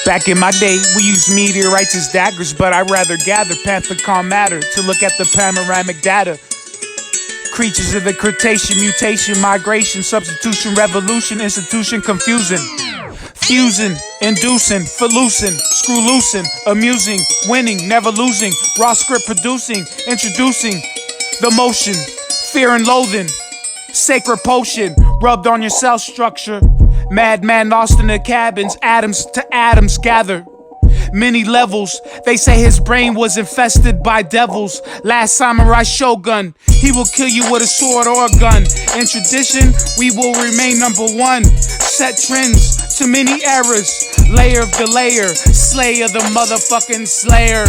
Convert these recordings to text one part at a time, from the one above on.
Back in my day, we used meteorites as daggers, but I'd rather gather panthecon matter to look at the panoramic data. Creatures of the Cretaceous, mutation, migration, substitution, revolution, institution, confusing. Fusing, inducing, felucin, screw loosen, amusing, winning, never losing, raw script producing, introducing the motion, fear and loathing, sacred potion, rubbed on your cell structure. Madman lost in the cabins, atoms to atoms gather. Many levels, they say his brain was infested by devils. Last samurai shogun, he will kill you with a sword or a gun. In tradition, we will remain number one. Set trends to many eras. Layer of the layer, slayer the motherfucking slayer.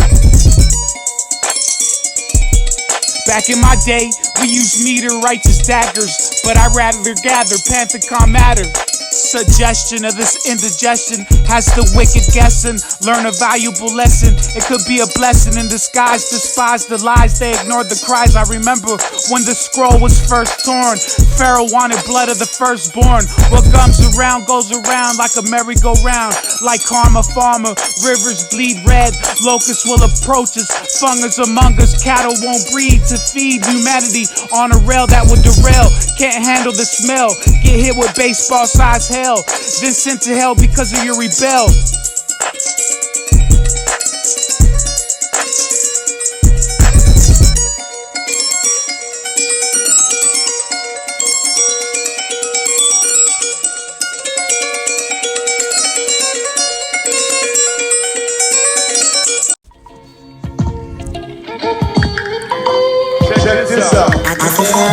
Back in my day, we used meteorites as daggers, but I'd rather gather panthecon matter. Suggestion of this indigestion has the wicked guessing. Learn a valuable lesson. It could be a blessing in disguise. Despise the lies, they ignored the cries. I remember when the scroll was first torn. Pharaoh wanted blood of the firstborn. What comes around goes around like a merry-go-round. Like karma farmer, rivers bleed red. Locusts will approach us, fungus among us. Cattle won't breed to feed humanity on a rail that would derail. Can't handle the smell, get hit with baseball-sized hell, then sent to hell because of your rebel.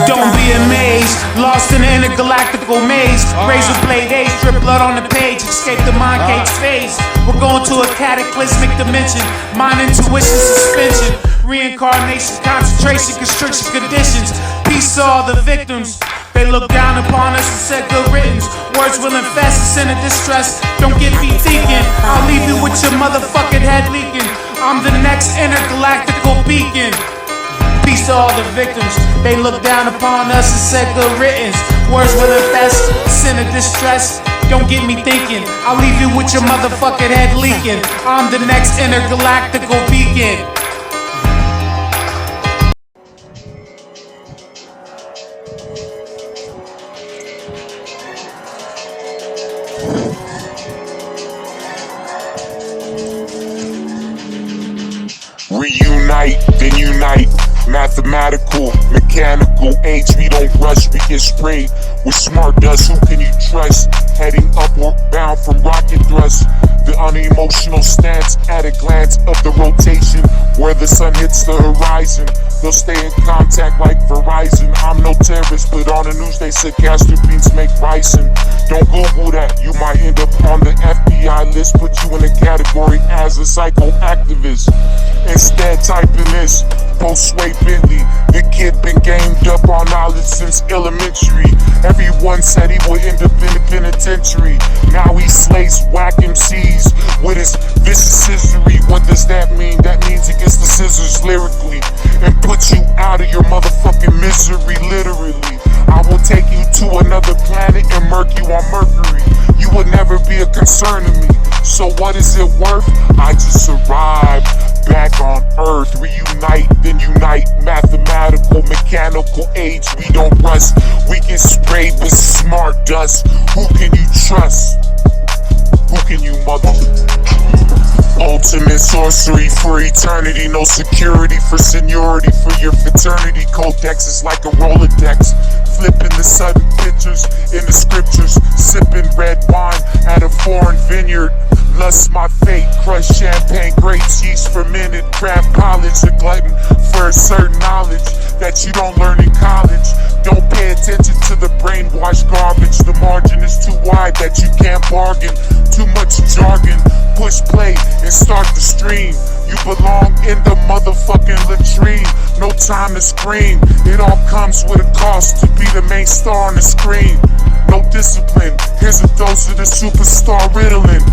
Don't be amazed, lost in an intergalactical maze. Razor blade age, drip blood on the page, escape the mind cage phase. We're going to a cataclysmic dimension, mind intuition suspension, reincarnation, concentration, constriction conditions. Peace to all the victims. They look down upon us and said good riddance. Words will infest us in a distress. Don't get me thinking, I'll leave you with your motherfucking head leaking. I'm the next intergalactical beacon. Peace to all the victims. They look down upon us and said good riddance. Words will infest, sin of distress. Don't get me thinking, I'll leave you with your motherfucking head leaking. I'm the next intergalactical beacon. Reunite, then unite. Mathematical, mechanical age, we don't rush, we get sprayed with smart dust. Who can you trust? Heading upward bound from rocket thrust. The unemotional stance at a glance of the rotation. Where the sun hits the horizon, they'll stay in contact like Verizon. I'm no terrorist, but on the news they said castor beans make ricin. Don't Google that, you might end up on the FBI list. Put you in a category as a psychoactivist. Instead type in this, post-sway Bentley. The kid been gamed up on knowledge since elementary. Everyone said he would end up in the penitentiary. Now he slays whack MCs with his vicissitude. What does that mean? That means he gets the scissors lyrically and put you out of your motherfucking misery, literally. I will take you to another planet and murk you on Mercury. You would never be a concern to me, so what is it worth? I just arrived back on Earth. Reunite, then unite. Mathematical, mechanical age, we don't rust. We get sprayed with smart dust. Who can you trust? Who can you mother? Ultimate sorcery for eternity. No security for seniority. For your fraternity, codex is like a Rolodex. Flipping the sudden pictures in the scriptures. Sipping red wine at a foreign vineyard. Lust my fate, crush champagne grapes, yeast fermented, craft college, a glutton for a certain knowledge that you don't learn in college. Don't pay attention to the brainwashed garbage. The margin is too wide that you can't bargain. Too much jargon. Push play and start the stream. You belong in the motherfucking latrine. No time to scream. It all comes with a cost to be the main star on the screen. No discipline. Here's a dose of the superstar Ritalin.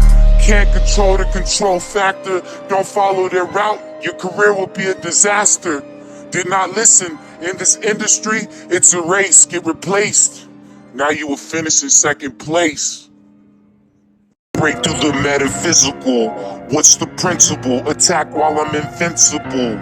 Can't control the control factor. Don't follow their route. Your career will be a disaster. Did not listen. In this industry, it's a race. Get replaced. Now you will finish in second place. Break through the metaphysical. What's the principle? Attack while I'm invincible.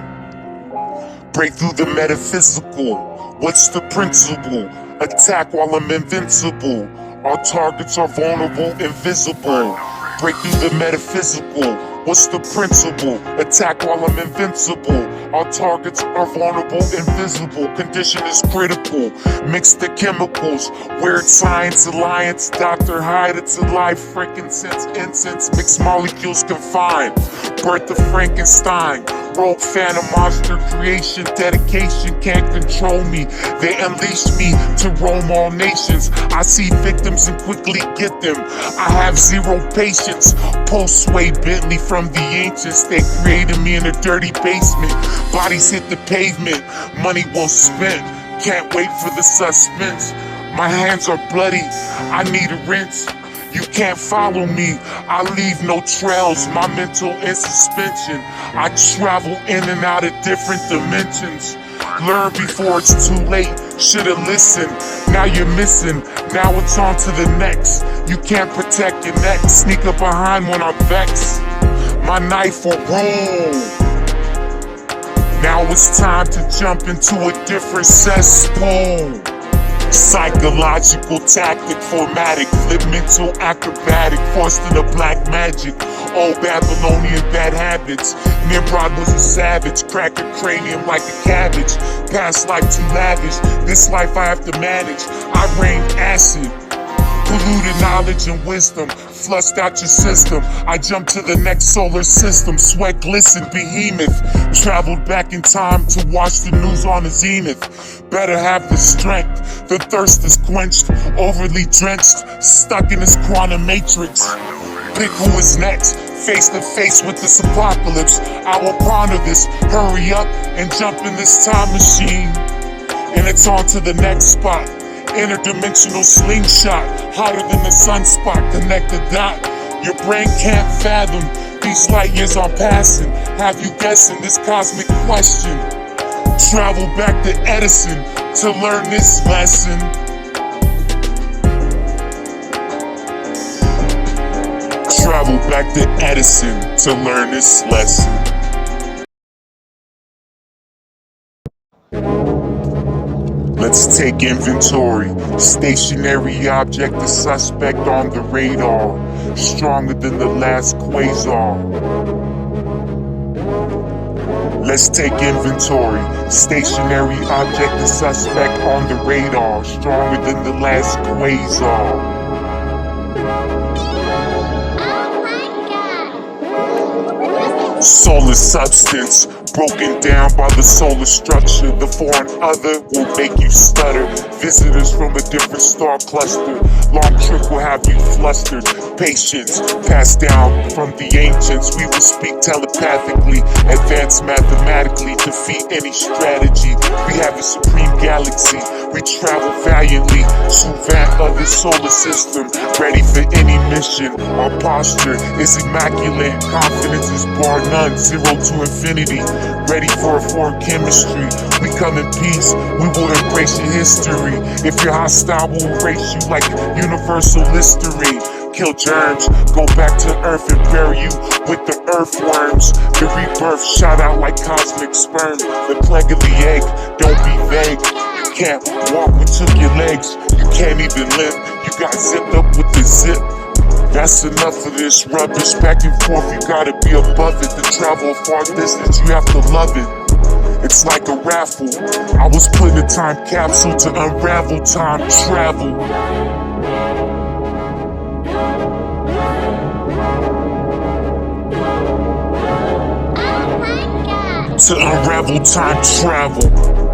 Break through the metaphysical. What's the principle? Attack while I'm invincible. Our targets are vulnerable, invisible. Break through the metaphysical. What's the principle? Attack while I'm invincible. Our targets are vulnerable, invisible. Condition is critical. Mix the chemicals. Weird science alliance. Dr. Hyde, it's alive. Frankincense, incense. Mixed molecules confined. Birth of Frankenstein. Rogue phantom monster creation. Dedication can't control me. They unleash me to roam all nations. I see victims and quickly get them. I have zero patience. Post-sway Bentley from the ancients. They created me in a dirty basement. Bodies hit the pavement. Money well spent. Can't wait for the suspense. My hands are bloody. I need a rinse. You can't follow me, I leave no trails, my mental in suspension. I travel in and out of different dimensions. Learn before it's too late, should've listened. Now you're missing, now it's on to the next. You can't protect your neck, sneak up behind when I'm vexed. My knife will rule. Now it's time to jump into a different cesspool. Psychological tactic, formatic, flip mental acrobatic, forced into black magic. Old Babylonian bad habits. Nimrod was a savage, crack a cranium like a cabbage. Past life too lavish, this life I have to manage. I rain acid, polluted knowledge and wisdom, flushed out your system. I jump to the next solar system, sweat glisten, behemoth. Traveled back in time to watch the news on the zenith. Better have the strength, the thirst is quenched, overly drenched, stuck in this quantum matrix. Pick who is next, face to face with this apocalypse. I will ponder this, hurry up and jump in this time machine. And it's on to the next spot. Interdimensional slingshot, hotter than the sunspot, connect the dot. Your brain can't fathom these light years I'm passing. Have you guessing this cosmic question? Travel back to Edison to learn this lesson. Travel back to Edison to learn this lesson. Let's take inventory. Stationary object, the suspect on the radar. Stronger than the last quasar. Let's take inventory. Stationary object, the suspect on the radar. Stronger than the last quasar. Solar substance, broken down by the solar structure. The foreign other will make you stutter. Visitors from a different star cluster. Long trip will have you flustered. Patience, passed down from the ancients. We will speak telepathically, advance mathematically, defeat any strategy. We have a supreme galaxy. We travel valiantly, savant of the solar system. Ready for any mission. Our posture is immaculate. Confidence is bar none, 0 to infinity. Ready for a foreign chemistry. We come in peace, we will embrace your history. If you're hostile, we'll erase you like universal history. Kill germs, go back to earth and bury you with the earthworms. The rebirth shot out like cosmic sperm. The plague of the egg, don't be vague. You can't walk, we took your legs. You can't even limp, you got zipped up with the zip. That's enough of this rubbish. Back and forth, you gotta be above it. To travel a far distance, you have to love it. It's like a raffle. I was put in a time capsule to unravel time travel. To unravel time travel.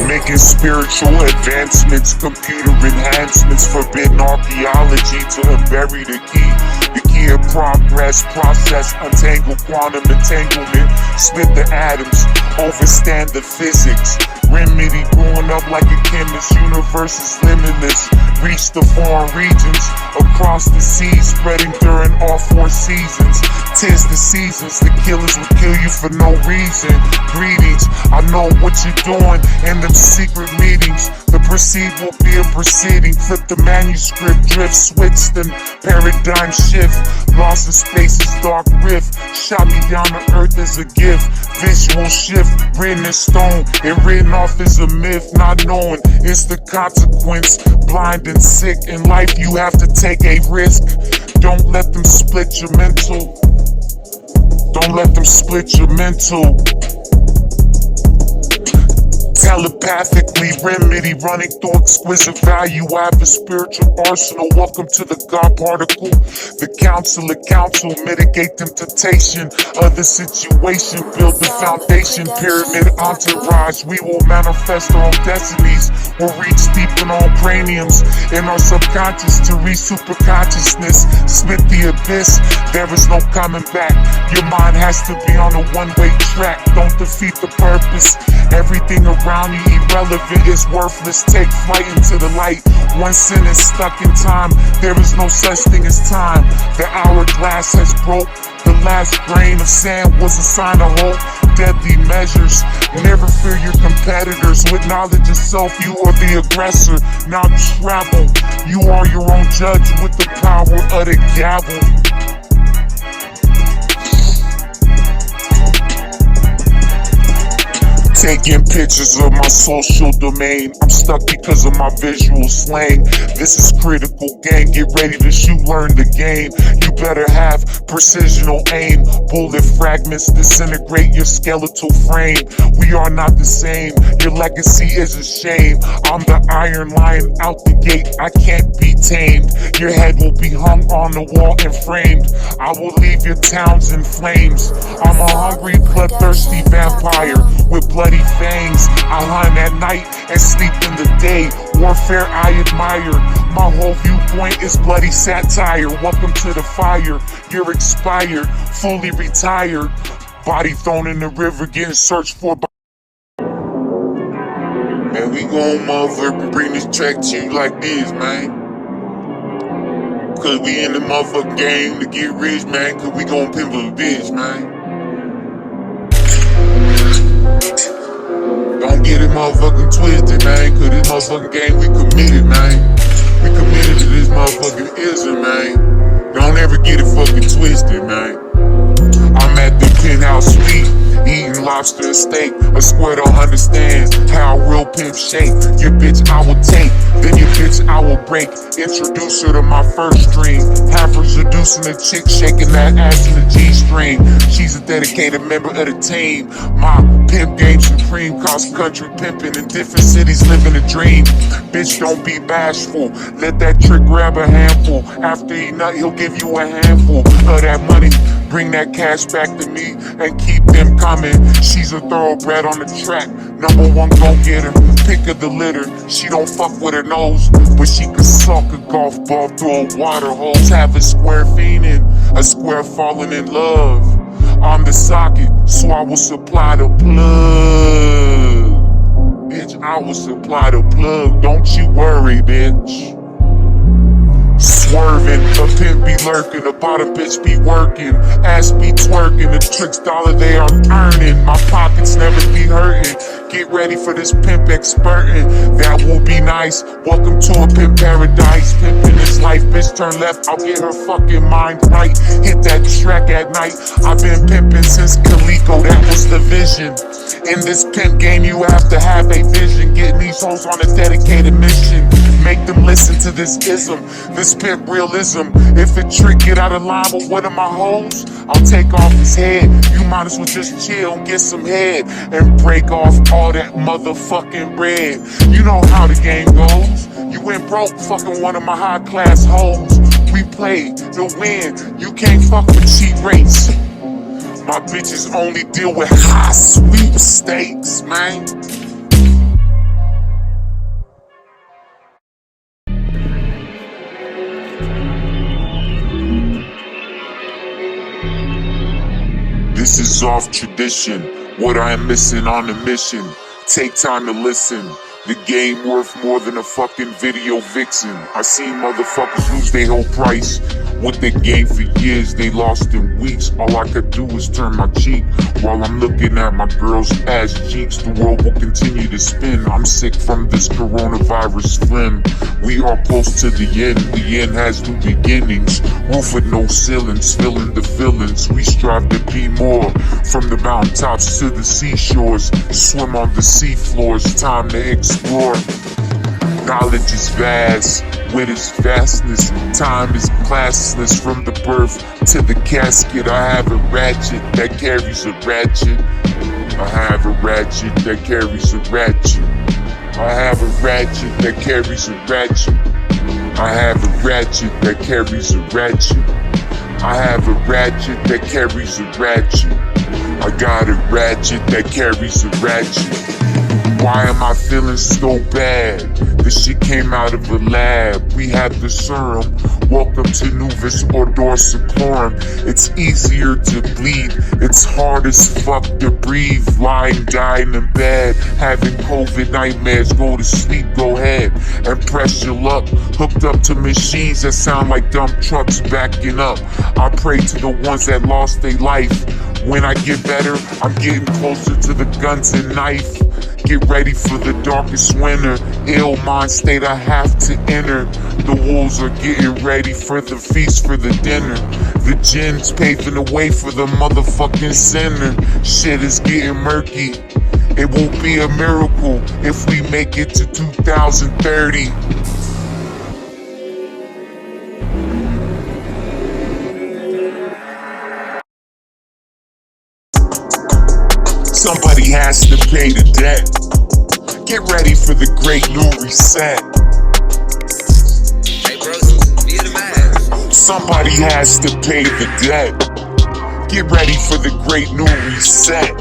Making spiritual advancements, computer enhancements, forbidden archaeology to unbury the key. The key of progress, process, untangle quantum entanglement, split the atoms, overstand the physics. Remedy growing up like a chemist, universe is limitless. Reach the foreign regions, across the seas, spreading during all 4 seasons. 'Tis the seasons, the killers will kill you for no reason. Greetings, I know what you're doing in them secret meetings. The proceed will be a proceeding. Flip the manuscript, drift, switch, then paradigm shift. Lost in space's dark rift. Shot me down to earth as a gift. Visual shift, written in stone and written off as a myth. Not knowing it's the consequence. Blind and sick in life, you have to take a risk. Don't let them split your mental. Don't let them split your mental. Telepathically remedy running through exquisite value. I have a spiritual arsenal. Welcome to the God particle. The counsel mitigate temptation of the situation. Build the foundation, pyramid entourage. We will manifest our own destinies. We'll reach deep in our craniums, in our subconscious to reach super consciousness. Split the abyss, there is no coming back. Your mind has to be on a one-way track. Don't defeat the purpose. Everything around you irrelevant is worthless. Take flight into the light. One sin is stuck in time. There is no such thing as time. The hourglass has broke. The last grain of sand was a sign of hope. Deadly measures. Never fear your competitors. With knowledge of self, you are the aggressor. Now travel. You are your own judge with the power of the gavel. Taking pictures of my social domain. I'm stuck because of my visual slang. This is critical, gang. Get ready to shoot, learn the game. You better have precisional aim. Bullet fragments disintegrate your skeletal frame. We are not the same. Your legacy is a shame. I'm the iron lion out the gate. I can't be tamed. Your head will be hung on the wall and framed. I will leave your towns in flames. I'm a hungry, bloodthirsty vampire with bloody fangs. I hunt at night and sleep in the day. Warfare I admire. My whole viewpoint is bloody satire. Welcome to the fire. You're expired, fully retired. Body thrown in the river, getting searched for. Man, we gon' motherfucking bring this track to you like this, man. Cause we in the motherfucking game to get rich, man. Cause we gon' pimp a bitch, man. Don't get it motherfucking twisted, man. Cause this motherfucking game we committed, man. We committed to this motherfucking ism, man. Don't ever get it fucking twisted, man. I'm at the penthouse suite, eating lobster and steak. A square don't understand how a real pimp shake. Your bitch I will take, then your bitch I will break. Introduce her to my first string. Half her seducing a chick, shaking that ass in the G-string. She's a dedicated member of the team. My pimp game supreme, cross country pimping in different cities, living a dream. Bitch, don't be bashful. Let that trick grab a handful. After he nut, he'll give you a handful of that money. Bring that cash back to me and keep them coming. She's a thoroughbred on the track. Number one go-getter, pick of the litter. She don't fuck with her nose, but she can suck a golf ball through a water hose. Have a square fiending, a square falling in love. I'm the socket, so I will supply the plug. Bitch, I will supply the plug. Don't you worry, bitch. Swerving, the pimp be lurking, the bottom bitch be working, ass be twerking, the tricks dollar they are earning, my pockets never be hurting. Get ready for this pimp expertin', that will be nice. Welcome to a pimp paradise, pimpin' this life. Bitch turn left, I'll get her fucking mind right. Hit that track at night. I've been pimpin' since Calico, that was the vision. In this pimp game, you have to have a vision. Getting these hoes on a dedicated mission. Make them listen to this ism, this pimp realism. If a trick get out of line with one of my hoes, I'll take off his head. You might as well just chill and get some head and break off all that motherfucking bread. You know how the game goes. You went broke fucking one of my high class hoes. We played to win. You can't fuck with cheap rates. My bitches only deal with high sweepstakes, man. This is off tradition, what I am missing on the mission. Take time to listen, The game worth more than a fucking video vixen. I seen motherfuckers lose their whole price. What they gained for years, they lost in weeks. All I could do is turn my cheek while I'm looking at my girl's ass cheeks. The world will continue to spin. I'm sick from this coronavirus phlegm. We are close to the end. The end has new beginnings. Roof with no ceilings, filling the feelings. We strive to be more. From the mountaintops to the seashores, swim on the seafloors. Time to explore. Knowledge is vast, with its vastness. Time is classless. From the birth to the casket, I have a ratchet that carries a ratchet. I have a ratchet that carries a ratchet. I have a ratchet that carries a ratchet. I have a ratchet that carries a ratchet. I have a ratchet that carries a ratchet. I got a ratchet that carries a ratchet. Why am I feeling so bad? This shit came out of a lab. We have the serum. Welcome to Nuvis or Dorsiclorum. It's easier to bleed. It's hard as fuck to breathe. Lying, dying in bed. Having COVID nightmares. Go to sleep, go ahead and press your luck. Hooked up to machines that sound like dump trucks backing up. I pray to the ones that lost their life. When I get better, I'm getting closer to the guns and knife. Get ready for the darkest winter. Ill mind state I have to enter. The wolves are getting ready for the feast, for the dinner. The gin's paving the way for the motherfucking sinner. Shit is getting murky. It won't be a miracle if we make it to 2030. Somebody has to pay the debt. Get ready for the great new reset. Hey bros, be the man. Somebody has to pay the debt. Get ready for the great new reset.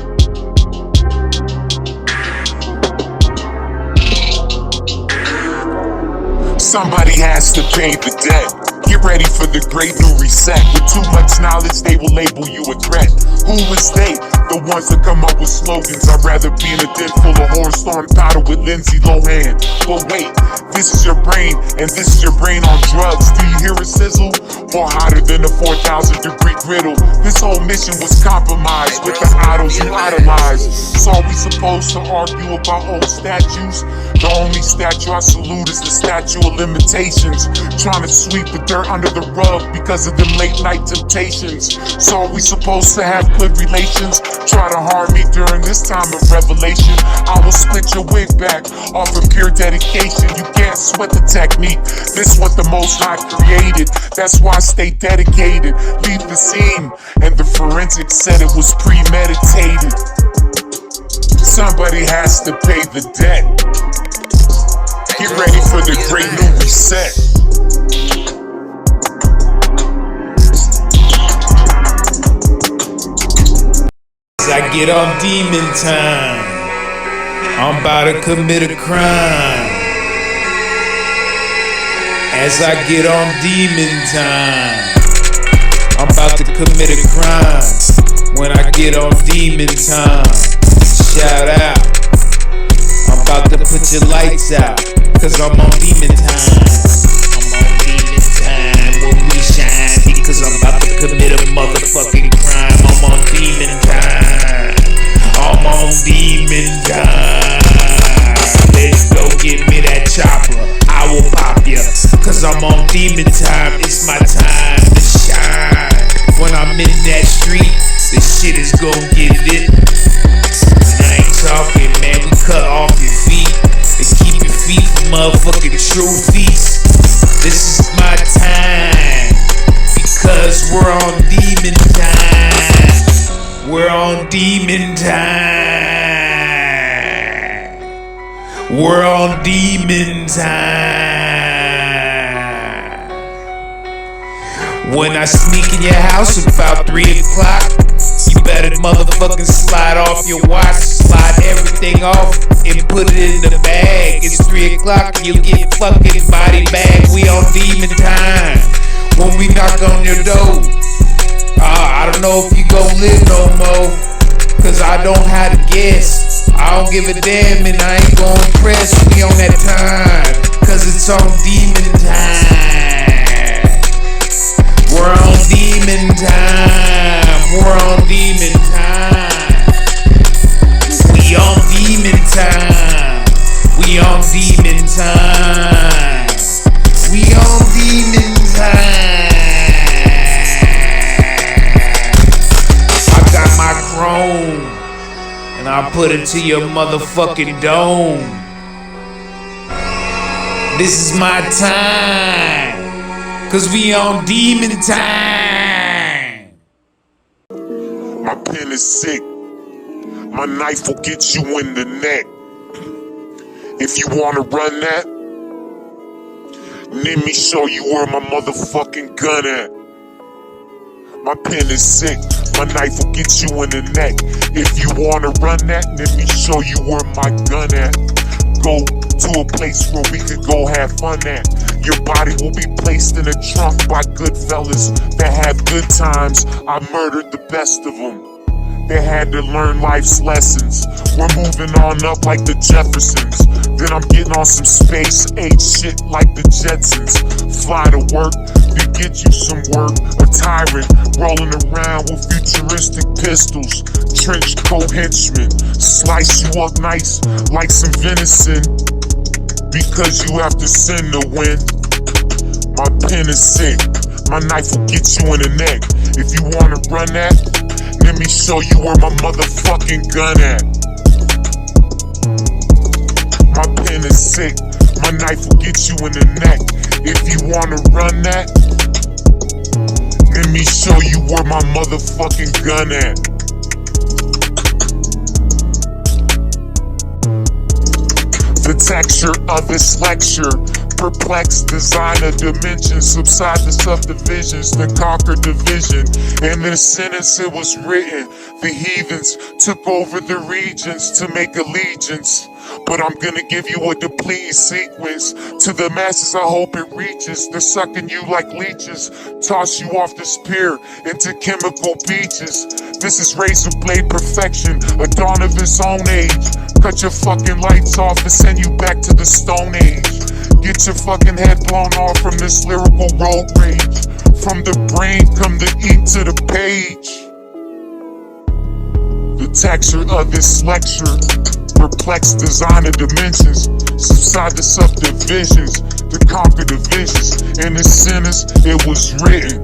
Somebody has to pay the debt. Get ready for the great new reset. With too much knowledge, they will label you a threat. Who is they? The ones that come up with slogans. I'd rather be in a den full of horror storm battle with Lindsay Lohan. But wait, this is your brain, and this is your brain on drugs. Do you hear it sizzle? More hotter than a 4,000 degree griddle. This whole mission was compromised with the idols you idolize. So are we supposed to argue about old statues? The only statue I salute is the statue of limitations. Trying to sweep the dirt under the rug because of them late night temptations. So are we supposed to have good relations? Try to harm me during this time of revelation. I will split your wig back off of pure dedication. You can't sweat the technique. This what the Most High created. That's why I stay dedicated. Leave the scene, and the forensics said it was premeditated. Somebody has to pay the debt. Get ready for the great new reset. I get on demon time. I'm about to commit a crime. As I get on demon time, I'm about to commit a crime. When I get on demon time, shout out. I'm about to put your lights out, cause I'm on demon time. I'm on demon time when we shine, because I'm about to commit a motherfucking crime. I'm on demon time. I'm on demon time. Let's go get me that chopper. I will pop ya, cause I'm on demon time. It's my time to shine. When I'm in that street, this shit is gon' get lit. And I ain't talking, man, we cut off your feet and keep your feet from motherfucking trophies. This is my time, because we're on demon time. We're on demon time. We're on demon time. When I sneak in your house about 3 o'clock, you better motherfucking slide off your watch, slide everything off and put it in the bag. It's 3 o'clock, you get fucking body bag. We on demon time. When we knock on your door, I don't know if you gon' live no more, cause I don't have to guess. I don't give a damn and I ain't gon' press me on that time, cause it's on demon time. We're on demon time. We're on demon time. We on demon time. We on demon time. We on demon time. I got my chrome and I put it to your motherfucking dome. This is my time, cause we on demon time. My pen is sick. My knife will get you in the neck. If you wanna run that, let me show you where my motherfucking gun at. My pen is sick. My knife will get you in the neck. If you wanna run that, let me show you where my gun at. Go to a place where we could go have fun at. Your body will be placed in a trunk by good fellas that have good times. I murdered the best of them. They had to learn life's lessons. We're moving on up like the Jeffersons. Then I'm getting on some space age shit like the Jetsons. Fly to work to get you some work. A tyrant rolling around with futuristic pistols. Trench coat henchmen slice you up nice like some venison, because you have to sin to win. My pen is sick. My knife will get you in the neck. If you wanna run that, let me show you where my motherfucking gun at. My pen is sick. My knife will get you in the neck. If you wanna run that, let me show you where my motherfucking gun at. The texture of this lecture, perplexed, designer dimensions, subside the subdivisions, then conquer division. In this sentence it was written, the heathens took over the regions to make allegiance. But I'm gonna give you a depleted sequence. To the masses I hope it reaches. They're sucking you like leeches, toss you off the spear into chemical beaches. This is razor blade perfection, a dawn of its own age. Cut your fucking lights off and send you back to the Stone Age. Get your fucking head blown off from this lyrical road rage. From the brain come the ink to the page. The texture of this lecture, perplexed designer dimensions, subside the subdivisions to conquer divisions. In this sentence it was written.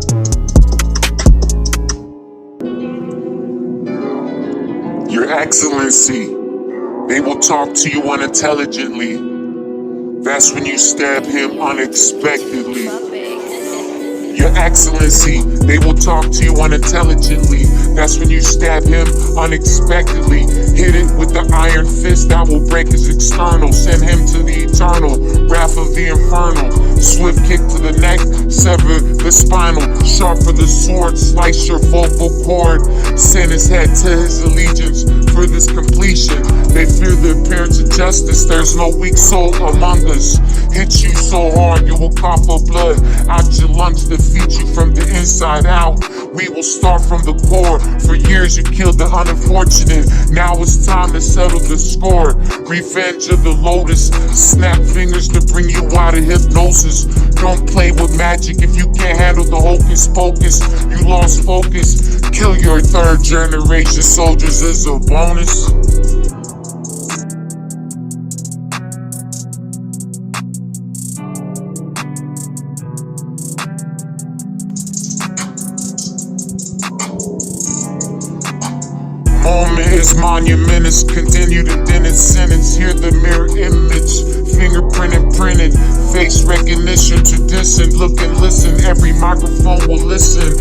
Your Excellency, they will talk to you unintelligently. That's when you stab him unexpectedly. Your Excellency, they will talk to you unintelligently. That's when you stab him unexpectedly. Hit it with the iron fist that will break his external. Send him to the eternal wrath of the infernal. Swift kick to the neck, sever the spinal. Sharp for the sword, slice your vocal cord. Send his head to his allegiance for this completion. They fear the appearance of justice. There's no weak soul among us. Hit you so hard you will cough up blood out your lungs, defeat you from the inside out. We will start from the core. For years you killed the unfortunate. Now it's time to settle the score. Revenge of the lotus. Snap fingers to bring you out of hypnosis. Don't play with magic if you can't handle the hocus pocus. You lost focus. Kill your third generation soldiers as a bonus. Moment is monumentous, continue to then its sentence. Hear the mirror image, fingerprinted, printed, face recognition, tradition. Look and listen, every microphone will listen.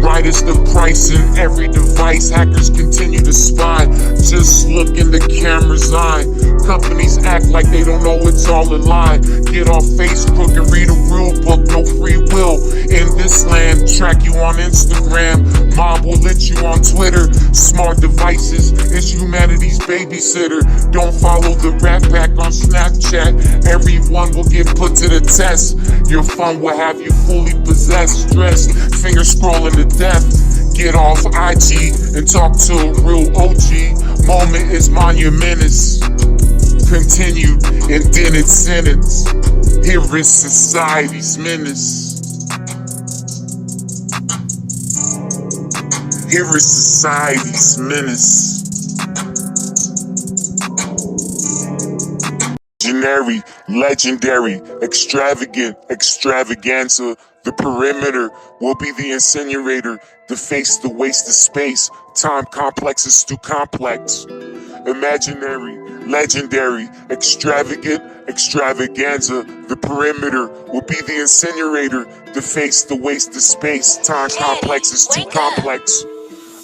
Right is the price in every device. Hackers continue to spy. Just look in the camera's eye. Companies act like they don't know it's all a lie. Get off Facebook and read a rule book. No free will in this land. Track you on Instagram. Mob will let you on on Twitter. Smart devices is humanity's babysitter. Don't follow the rat pack on Snapchat. Everyone will get put to the test. Your fun will have you fully possessed, stressed, finger scrolling to death. Get off IG and talk to a real OG. Moment is menace. Continued indented sentence. Here is society's menace. Here is society's menace. Legendary, extravagant, extravaganza. The perimeter will be the incinerator. The face, the waste of space. Time complex is too complex. Imaginary, legendary, extravagant, extravaganza. The perimeter will be the incinerator. The face, the waste of space. Time complex is too complex.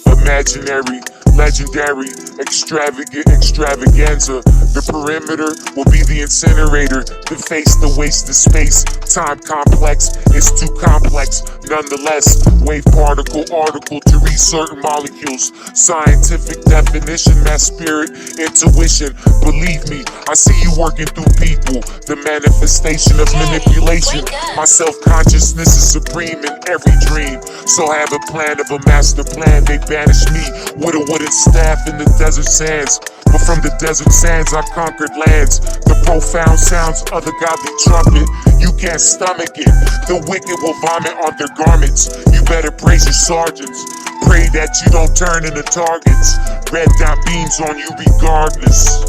Imaginary, legendary, extravagant, extravaganza. The perimeter will be the incinerator. The face, the waste of space. Time complex is too complex. Nonetheless, wave particle article to read certain molecules. Scientific definition, mass spirit, intuition. Believe me, I see you working through people. The manifestation of manipulation. My self-consciousness is supreme in every dream. So have a plan of a master plan. They banish me with a wooden staff in the desert sands. But from the desert sands I conquered lands. The profound sounds of the godly trumpet. You can't stomach it. The wicked will vomit on their garments. You better praise your sergeants. Pray that you don't turn into targets. Red dot beams on you regardless.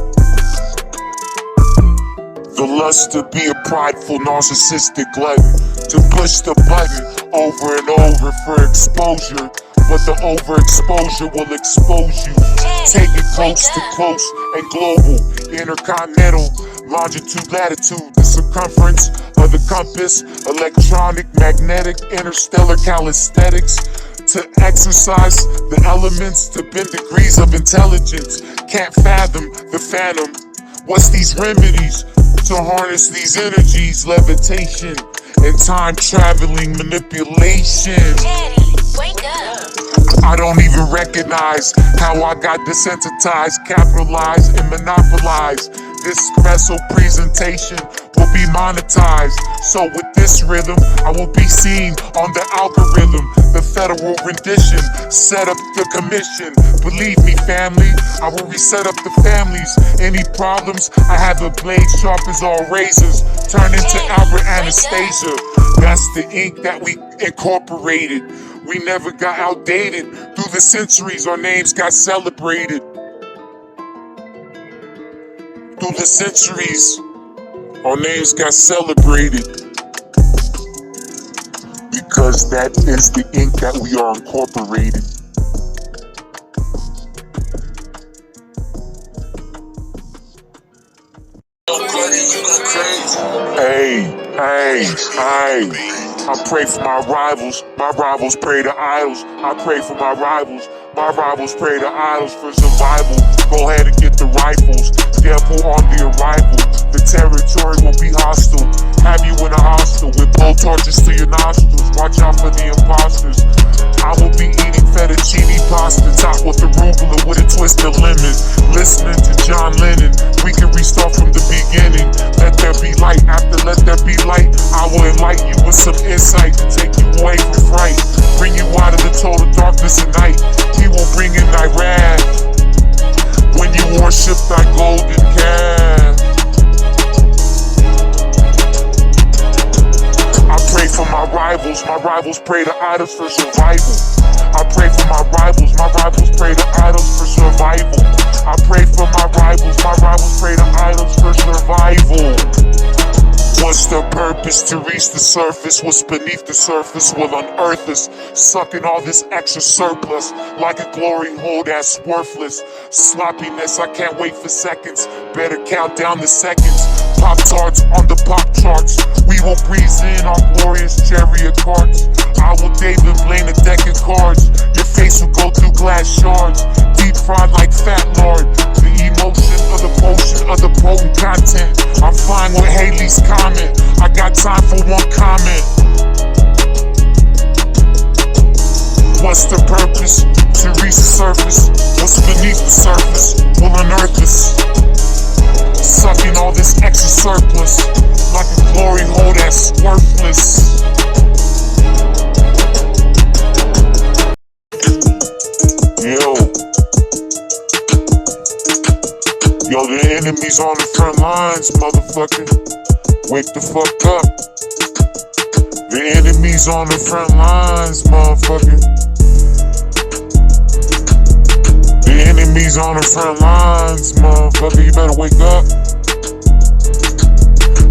The lust to be a prideful, narcissistic glutton. To push the button over and over for exposure. But the overexposure will expose you. Take it close to close and global, intercontinental, longitude, latitude, the circumference of the compass, electronic, magnetic, interstellar calisthenics. To exercise the elements, to bend degrees of intelligence. Can't fathom the phantom. What's these remedies? To harness these energies, levitation, and time traveling manipulation. Wake up. I don't even recognize how I got desensitized, capitalized, and monopolized. This special presentation will be monetized. So with this rhythm, I will be seen on the algorithm. The federal rendition, set up the commission. Believe me, family, I will reset up the families. Any problems, I have a blade sharp as all razors. Turn into Albert Anastasia. That's the ink that we incorporated. We never got outdated. Through the centuries, our names got celebrated. Through the centuries, our names got celebrated. Because that is the ink that we are incorporated. Hey. I pray for my rivals pray to idols. I pray for my rivals pray to idols for survival. Go ahead and get the rifles, careful on the arrival. The territory will be hostile, have you in a hostel with blow torches to your nostrils. Watch out for the imposters. I will be eating fettuccine pasta, topped with arugula with a twist of lemon. Listening to John Lennon, we can restart from the beginning. Let there be light, after let there be light, I will enlighten you with some insight to take you away from fright, bring you out of the total darkness of night. He will bring in thy wrath when you worship thy golden calf. I pray for my rivals pray to idols for survival. I pray for my rivals pray to idols for survival. I pray for my rivals pray to idols for survival. What's the purpose? To reach the surface. What's beneath the surface will unearth us, sucking all this extra surplus like a glory hole that's worthless. Sloppiness, I can't wait for seconds. Better count down the seconds. Pop-tarts on the pop charts. We will breeze in on glorious chariot carts. I will David Blaine a deck of cards. Your face will go through glass shards. Deep fried like Fat Lord. The emotion of the potion of the potent content. I'm flying with Haley's comment. I got time for one comment. What's the purpose? To reach surface. What's beneath the surface will unearth us. Sucking all this extra surplus like a glory hole that's worthless. Yo, the enemy's on the front lines, motherfucker. Wake the fuck up. The enemy's on the front lines, motherfucker. The enemy's on the front lines, motherfucker. You better wake up.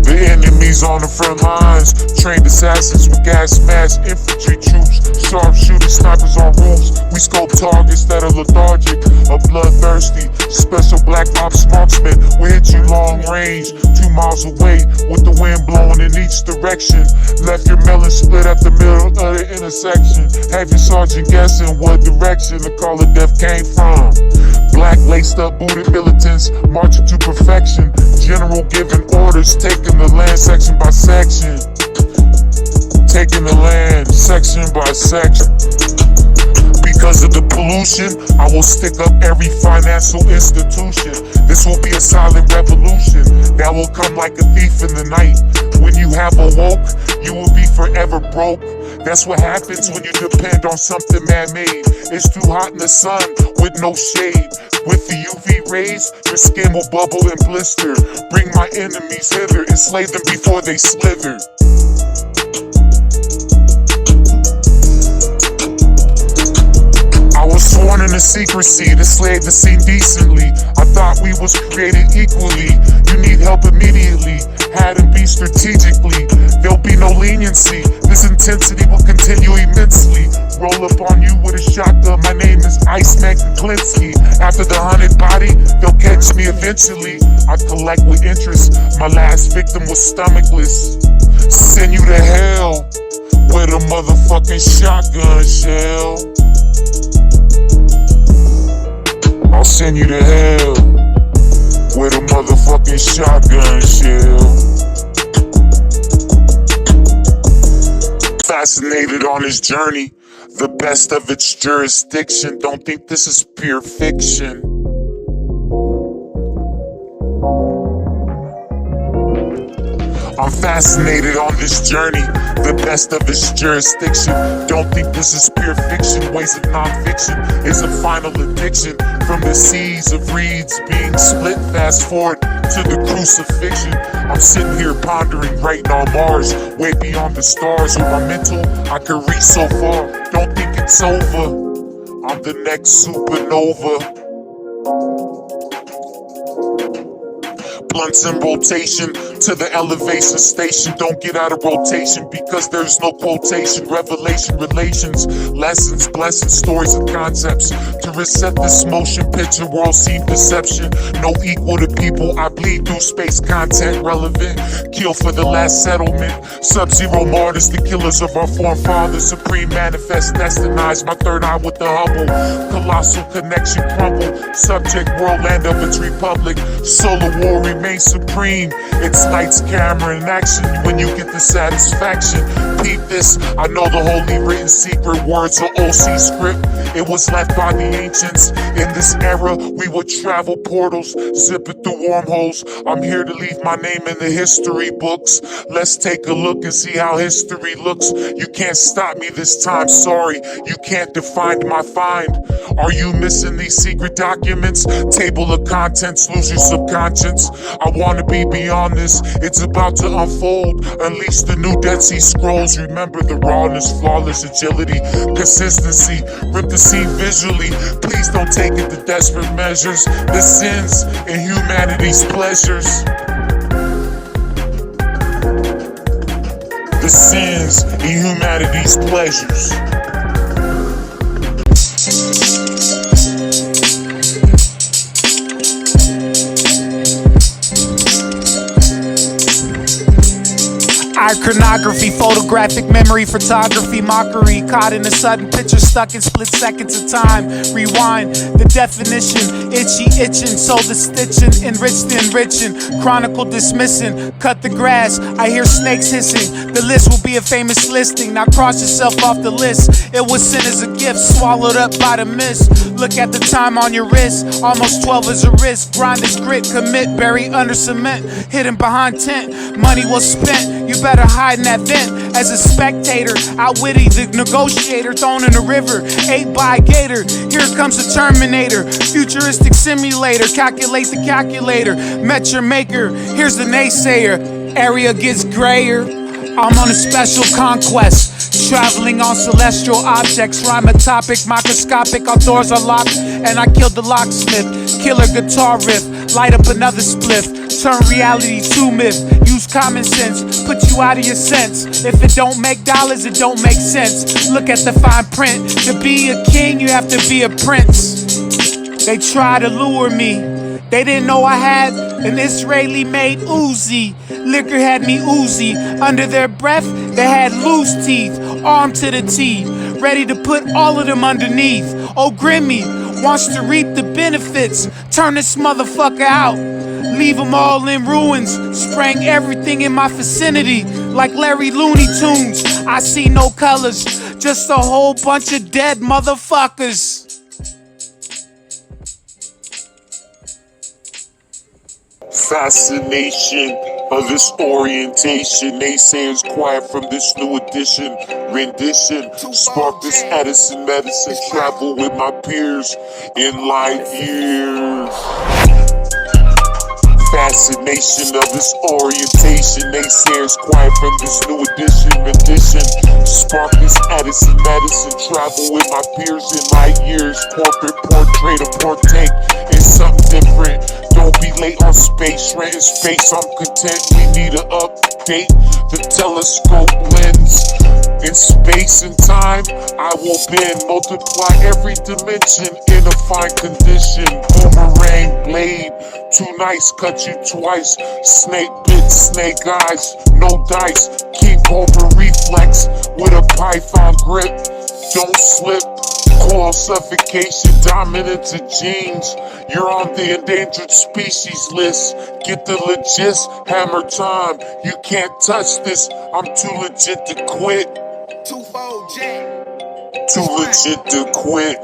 The enemy's on the front lines. Trained assassins with gas masks, infantry troops, sharpshooters, snipers on roofs. We scope targets that are lethargic or bloodthirsty. Special black ops marksmen will hit you long range, 2 miles away with the wind blowing in each direction. Left your melon split at the middle of the intersection. Have your sergeant guessing what direction the call of death came from. Black laced up booted militants marching to perfection. General giving orders, taking the land section by section. Taking the land section by section. Because of the pollution, I will stick up every financial institution. This will be a silent revolution that will come like a thief in the night. When you have awoke, you will be forever broke. That's what happens when you depend on something man-made. It's too hot in the sun with no shade. With the UV rays, your skin will bubble and blister. Bring my enemies hither, enslave them before they slither. I was sworn into secrecy to slave the scene decently. I thought we was created equally. You need help immediately. Had to be strategically. There'll be no leniency. This intensity will continue immensely. Roll up on you with a shotgun. My name is Iceman Kuklinski. After the hunted body, they'll catch me eventually. I collect with interest. My last victim was stomachless. Send you to hell with a motherfucking shotgun shell. I'll send you to hell with a motherfucking shotgun shell. Fascinated on his journey, the best of its jurisdiction. Don't think this is pure fiction. I'm fascinated on this journey, the best of its jurisdiction. Don't think this is pure fiction. Ways of non-fiction is a final addiction. From the seas of reeds being split, fast forward to the crucifixion. I'm sitting here pondering, writing on Mars, way beyond the stars. With my mental, I can reach so far. Don't think it's over. I'm the next supernova. Blunts in rotation to the elevation station. Don't get out of rotation because there's no quotation. Revelation, relations, lessons, blessings, stories and concepts to reset this motion picture world scene perception. No equal to people. I bleed through space content relevant. Kill for the last settlement. Sub-zero martyrs, the killers of our forefathers. Supreme manifest, destinized. My third eye with the Hubble. Colossal connection crumble. Subject world land of its republic. Solar war remains supreme. It's lights, camera, and action when you get the satisfaction. Peep this, I know the holy written secret words of OC script. It was left by the ancients. In this era, we would travel portals, zip it through wormholes. I'm here to leave my name in the history books. Let's take a look and see how history looks. You can't stop me this time, sorry. You can't define my find. Are you missing these secret documents? Table of contents, lose your subconscious. I wanna be beyond this, it's about to unfold. Unleash the new Dead Sea Scrolls. Remember the rawness, flawless agility, consistency. Rip the scene visually, please don't take it to desperate measures. The sins and humanities' pleasures. The sins and humanities' pleasures. I chronography, photographic memory, photography, mockery. Caught in a sudden picture, stuck in split seconds of time. Rewind the definition, itchy, itching, soul the stitching, enriched the enriching, chronicle dismissing, cut the grass, I hear snakes hissing. The list will be a famous listing, now cross yourself off the list. It was sent as a gift, swallowed up by the mist. Look at the time on your wrist, almost 12 is a risk. Grind is grit, commit, buried under cement, hidden behind tent. Money was spent, you better hide in that vent. As a spectator, outwitty the negotiator, thrown in the river, ate by a gator. Here comes the Terminator, futuristic simulator. Calculate the calculator, met your maker. Here's the naysayer, area gets grayer. I'm on a special conquest, traveling on celestial objects. Rhyme a topic, microscopic, all doors are locked. And I killed the locksmith, killer guitar riff. Light up another spliff, turn reality to myth. Use common sense, put you out of your sense. If it don't make dollars, it don't make sense. Look at the fine print, to be a king, you have to be a prince. They try to lure me, they didn't know I had an Israeli-made Uzi. Liquor had me oozy. Under their breath, they had loose teeth, armed to the teeth, ready to put all of them underneath. Oh, Grimmy wants to reap the benefits. Turn this motherfucker out, leave them all in ruins. Sprang everything in my vicinity like Larry Looney Tunes. I see no colors, just a whole bunch of dead motherfuckers. Fascination of this orientation. Naysayers quiet from this new edition. Rendition, spark this Edison medicine. Travel with my peers in light years. Fascination of this orientation. Naysayers quiet from this new edition. Rendition, spark this Edison medicine. Travel with my peers in light years. Corporate portrait or partake in something different. Don't be late on space, renting space, I'm content. We need an update, the telescope lens. In space and time, I will bend, multiply every dimension in a fine condition. Boomerang blade, too nice, cut you twice. Snake bit, snake eyes, no dice. King Cobra reflex with a python grip. Don't slip. Coil suffocation, dominant to genes. You're on the endangered species list. Get the legist, hammer time. You can't touch this. I'm too legit to quit. Too legit to quit.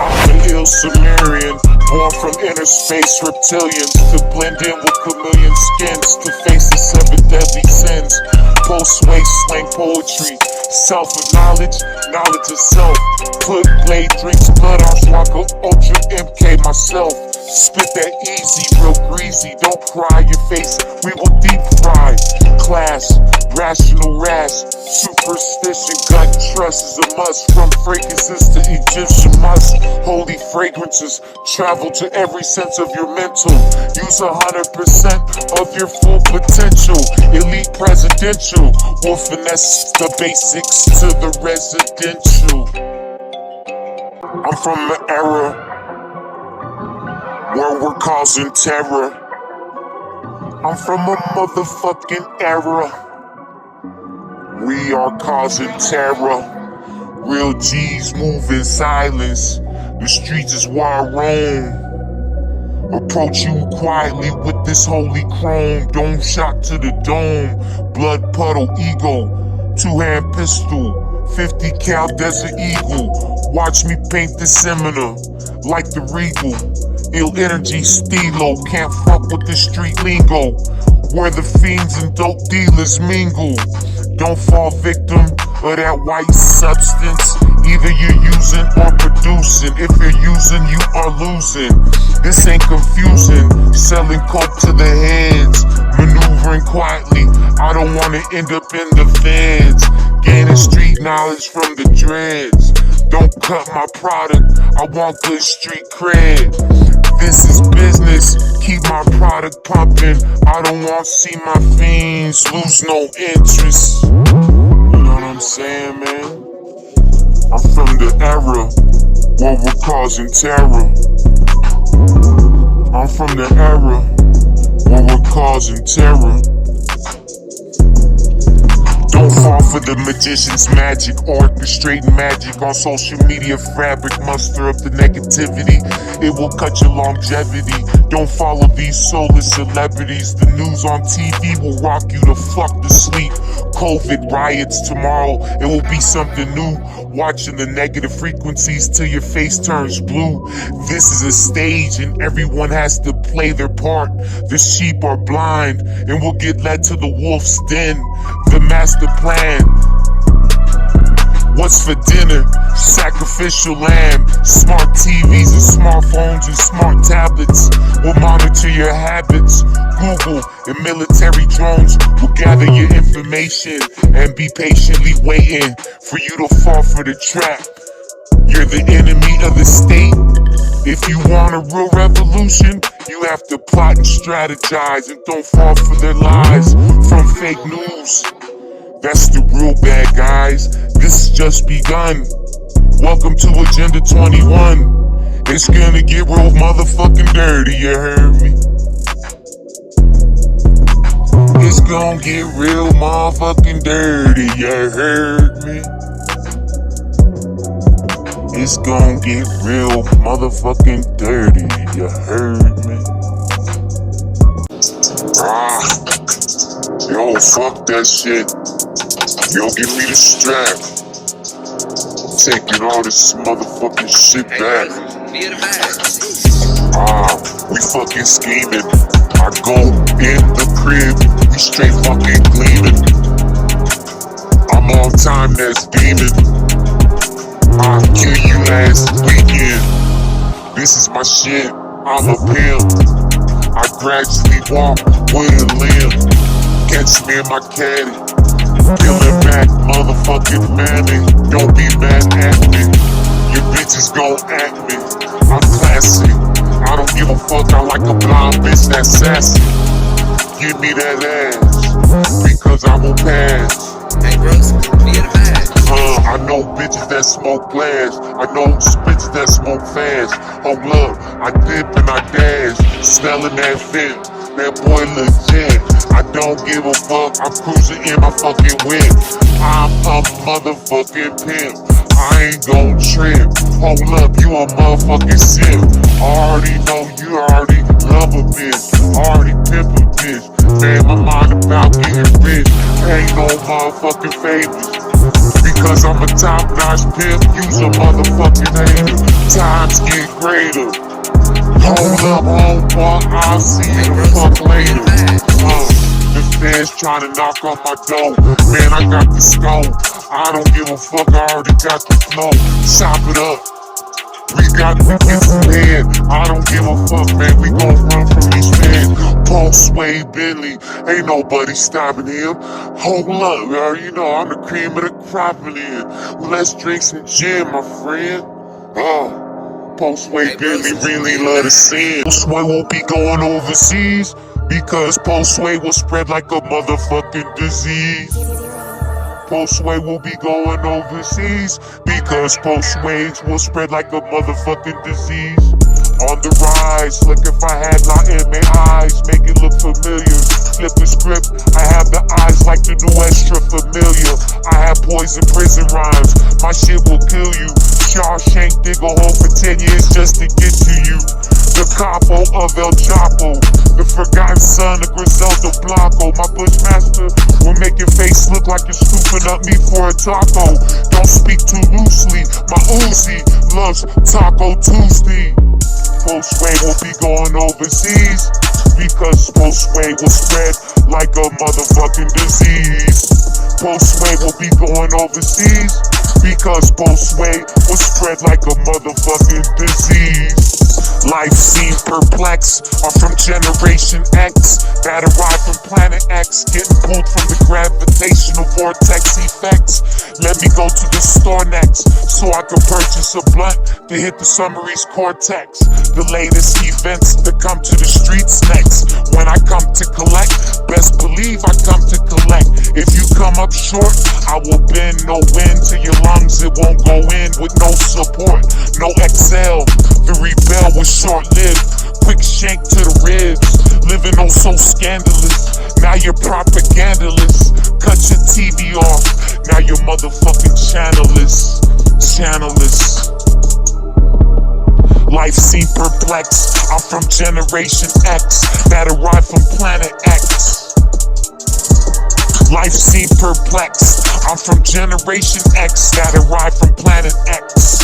I'm an ill Sumerian, born from inner space reptilians to blend in with chameleon skins to face the 7 deadly sins. Post-waste slang poetry, self of knowledge, knowledge of self. Put blade, drinks blood on Swaka Ultra MK myself. Spit that easy, real greasy. Don't cry your face, we will deep fry. Class, rational rash, superstition, gut trust is a must. From fragrances to Egyptian musk, holy fragrances travel to every sense of your mental. Use 100% of your full potential. Elite presidential will finesse the basics to the residential. I'm from the era where we're causing terror. I'm from a motherfucking era. We are causing terror. Real G's move in silence. The streets is where I roam. Approach you quietly with this holy chrome. Dome shot to the dome. Blood puddle ego. 2-hand pistol. 50 cal Desert Eagle. Watch me paint the seminar like the Regal. Ill energy stilo, can't fuck with the street lingo. Where the fiends and dope dealers mingle. Don't fall victim of that white substance. Either you're using or producing. If you're using, you are losing. This ain't confusing. Selling coke to the heads. Maneuvering quietly. I don't wanna end up in the feds. Gaining street knowledge from the dreads. Don't cut my product. I want good street cred. This is business, keep my product pumping. I don't want to see my fiends lose no interest. You know what I'm saying, man? I'm from the era where we're causing terror. I'm from the era where we're causing terror. Don't fall for the magician's magic, orchestrating magic on social media fabric. Muster up the negativity, it will cut your longevity. Don't follow these soulless celebrities. The news on TV will rock you the fuck to sleep. COVID riots tomorrow, it will be something new. Watching the negative frequencies till your face turns blue. This is a stage and everyone has to play their part. The sheep are blind and will get led to the wolf's den. The master plan. What's for dinner? Sacrificial lamb. Smart TVs and smartphones and smart tablets will monitor your habits. Google and military drones will gather your information and be patiently waiting for you to fall for the trap. You're the enemy of the state. If you want a real revolution, you have to plot and strategize, and don't fall for their lies from fake news. That's the real bad guys. This has just begun. Welcome to Agenda 21. It's gonna get real motherfucking dirty, you heard me? It's gonna get real motherfucking dirty, you heard me? It's gonna get real motherfucking dirty, you heard me? Yo, fuck that shit. Yo, give me the strap. I'm taking all this motherfucking shit back. Be the menace. We fucking scheming. I go in the crib, we straight fucking gleaming. I'm on time, that's demon. I kill you last weekend. This is my shit, I'm a pimp. I gradually walk with a limp. Catch me in my caddy, peeling back motherfucking mammy. Don't be mad at me, your bitches gon' at me. I'm classy, I don't give a fuck, I like a blonde bitch that's sassy. Give me that ass, because I will pass. Hey, bros, be the menace. I know bitches that smoke glass. I know bitches that smoke fast. Hold up, I dip and I dash. Smelling that fit, that boy legit. I don't give a fuck, I'm cruising in my fucking whip. I'm a motherfucking pimp, I ain't gon' trip. Hold up, you a motherfucking simp. Already know you already love a bitch. Already pimp a bitch. Man, my mind about getting rich. Ain't no motherfucking favors. Because I'm a top-notch pimp, use a motherfucking hater. Times get greater. Hold up, homeboy, I'll see you the fuck later. The fans tryna knock on my door. Man, I got the scope. I don't give a fuck, I already got the flow. Chop it up. We got to get some head. I don't give a fuck, man. We gon' run from these men. Post-Sway Bentley, ain't nobody stopping him. Hold up, girl, you know I'm the cream of the crop in here. Well, let's drink some gin, my friend. Post-Sway Bentley really love to sin. Post-Sway won't be going overseas because Post-Sway will spread like a motherfucking disease. Post-Sway will be going overseas because Post-Sway will spread like a motherfucking disease. On the rise, look if I had La in my eyes, make it look familiar. Flip the script, I have the eyes like the new extra familiar. I have poison prison rhymes, my shit will kill you. Shawshank dig a hole for 10 years just to get to you. The capo of El Chapo, the forgotten son of Griselda Blanco. My bushmaster will make your face look like you're scooping up meat for a taco. Don't speak too loosely, my Uzi loves Taco Tuesday. Post-Sway will be going overseas because Post-Sway will spread like a motherfucking disease. Post-Sway will be going overseas because Post-Sway will spread like a motherfucking disease. Life seems perplexed, are from Generation X that arrived from Planet X, getting pulled from the gravitational vortex effects. Let me go to the store next so I can purchase a blunt to hit the summary's cortex. The latest events that come to the streets next. When I come to collect, best believe I come to collect. If you come up short, I will bend no wind to your lungs. It won't go in with no support, no exhale. The rebel was short-lived, quick shank to the ribs. Living oh so scandalous, now you're propagandalist. cut your TV off. Now your motherfucking channelless. Life seem perplexed. I'm from Generation X that arrived from Planet X. Life seem perplexed. I'm from Generation X that arrived from Planet X.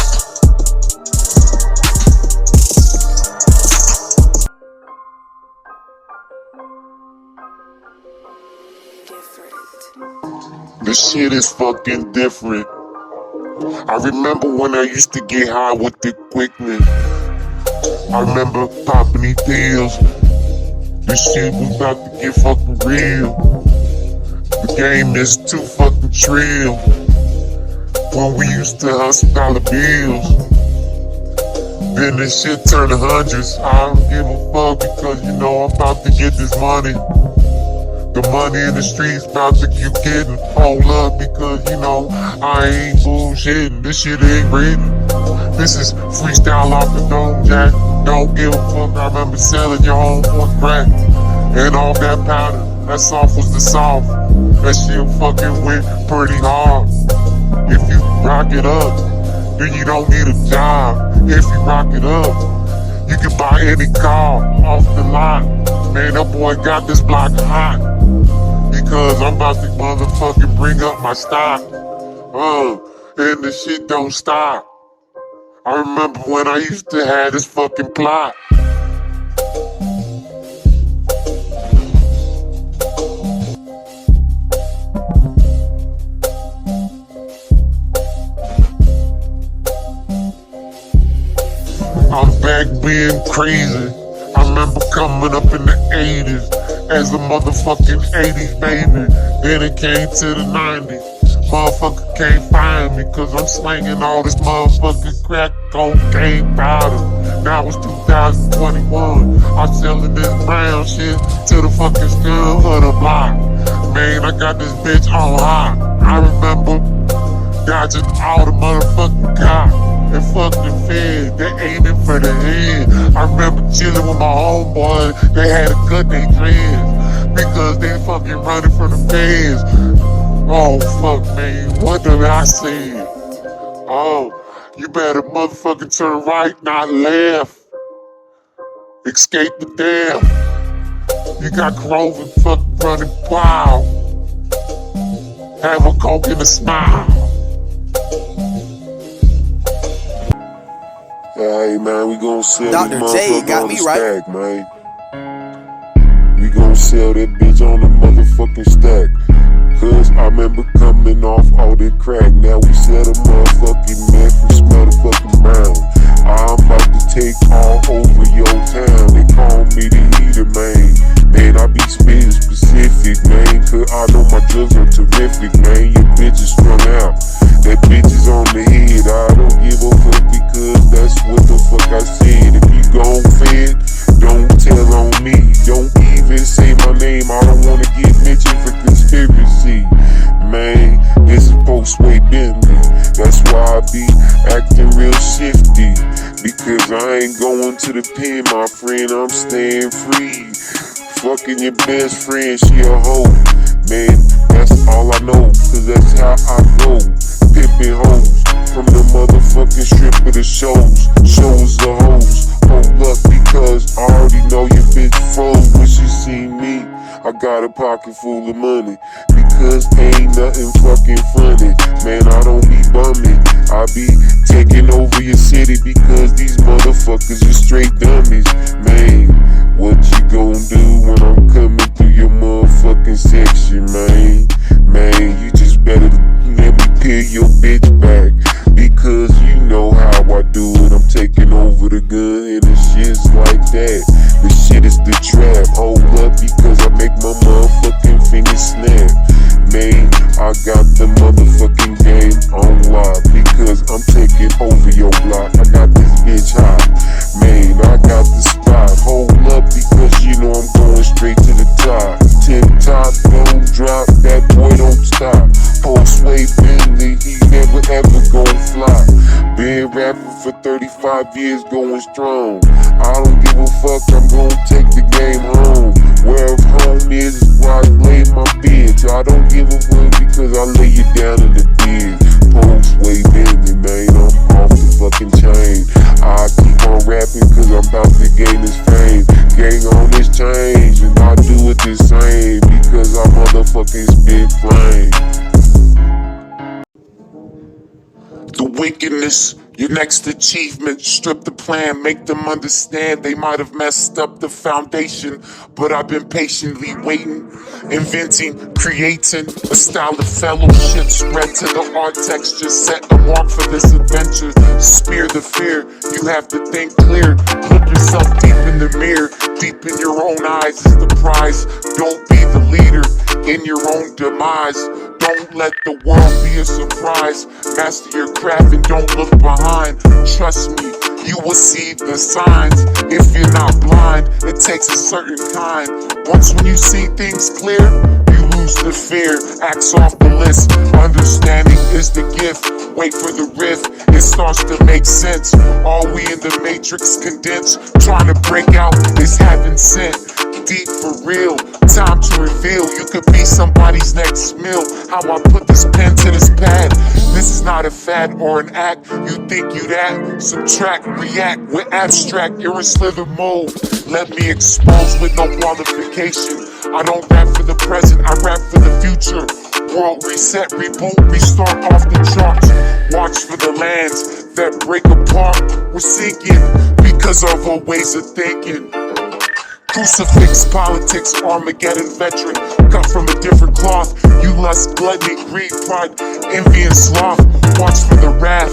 This shit is fucking different. I remember when I used to get high with the quickness. I remember popping these pills. This shit was about to get fucking real. The game is too fucking trill. When we used to hustle dollar bills, then this shit turned to hundreds. I don't give a fuck because you know I'm about to get this money. The money in the streets about to keep getting. Hold up because you know I ain't bullshitting. This shit ain't written. This is freestyle off the dome jack. Don't give a fuck. I remember selling your home for crack and all that powder. That soft was the soft. That shit fucking went pretty hard. If you rock it up, then you don't need a job. If you rock it up, you can buy any car off the lot. Man, that boy got this block hot. Because I'm about to motherfucking bring up my stock. And the shit don't stop. I remember when I used to have this fucking plot. I'm back being crazy. I remember coming up in the 80s as a motherfucking 80s baby. Then it came to the 90s. Motherfucker can't find me cause I'm slanging all this motherfucking crack cocaine powder. Now it's 2021. I'm selling this brown shit to the fucking scum of the block. Man, I got this bitch on hot. I remember dodging all the motherfucking cops and fucking feds. They aiming for the head. I remember chilling with my homeboys. They had to cut their dreads because they fucking running from the feds. Oh fuck, man, what did I say? Oh, you better motherfucking turn right, not left. Escape the death. You got Grover fucking running wild. Have a coke and a smile. Hey man, we gon' sell Dr. this J motherfucker got on me the right. stack, man. We gon' sell that bitch on the motherfucking stack. Cause I remember coming off all that crack. Now we sell the motherfucking meth, we smell the fucking brown. I'm about to take all over your town. They call me the heater, man. Man, I be spitting specific, man. Cause I know my drugs are terrific, man. Your bitch is strung out. That bitch is on the head. I don't give a fuck because that's what the fuck I said. If you gon' fed, don't tell on me. Don't even say my name. I don't wanna get mentioned for conspiracy. Man, this is post-way Bentley. That's why I be acting real shifty. Because I ain't going to the pen, my friend. I'm staying free. Fucking your best friend, she a hoe. Man, that's all I know. Cause that's how I go. Pimpin' hoes from the motherfucking strip of the shows. Shows the hoes. Hold up because I already know your bitch froze when she see me. I got a pocket full of money because ain't nothing fucking funny. Man, I don't be bumming. I be taking over your city because these motherfuckers are straight dummies. Man, what you gon' do when I'm coming through your motherfucking section, man? Man, you just better let me peel your bitch back because you know how I do it. I'm taking over the gun and the shit's like that. The shit is the trap. Hold up because I make my motherfucking fingers snap. Man, I got the motherfucking game on lock because I'm taking over your block. I got this bitch hot. Man, I got the spot. Hold up because you know I'm going straight to the top. Tip top, don't drop, that boy don't stop. Post-way Bentley, he never ever gon' fly. Been rapping for 35 years, going strong. I don't give a fuck, I'm gon' take the game home. Where home is where I lay my bed. I don't give a fuck because I lay you down in the bed. Post way Bentley, man, I'm off the fucking chain. I keep on rapping cause I'm about to gain this fame. Gang on this change and I do it the same because I motherfucking spit flame. The wickedness, your next achievement, strip the plan, make them understand they might have messed up the foundation, but I've been patiently waiting, inventing, creating a style of fellowship, spread to the art texture, set a mark for this adventure, spear the fear, you have to think clear, look yourself deep in the mirror, deep in your own eyes is the prize, don't be the leader in your own demise. Don't let the world be a surprise. Master your craft and don't look behind. Trust me, you will see the signs. If you're not blind, it takes a certain kind. Once when you see things clear, you lose the fear. Acts off the list. Understanding is the gift. Wait for the riff. It starts to make sense. All we in the matrix condense. Trying to break out is heaven sent. Deep for real, time to reveal. You could be somebody's next meal. How I put this pen to this pad. This is not a fad or an act. You think you that? Subtract, react with abstract. You're in slither mode. Let me expose with no qualification. I don't rap for the present, I rap for the future. World reset, reboot, restart off the charts. Watch for the lands that break apart. We're sinking because of our ways of thinking. Crucifix, politics, Armageddon veteran, cut from a different cloth. You lust, gluttony, greed, pride, envy, and sloth. Watch for the wrath.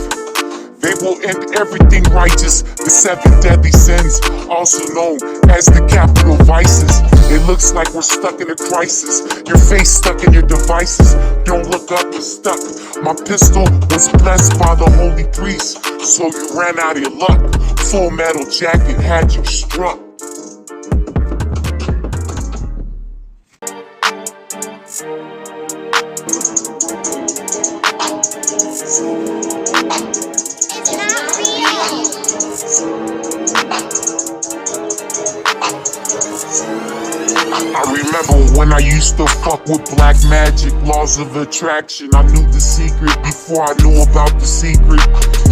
They will end everything righteous. The 7 deadly sins, also known as the capital vices. It looks like we're stuck in a crisis. Your face stuck in your devices. Don't look up, you're stuck. My pistol was blessed by the holy priest, so you ran out of your luck. Full metal jacket had you struck. I remember when I used to fuck with black magic, laws of attraction. I knew the secret before I knew about the secret.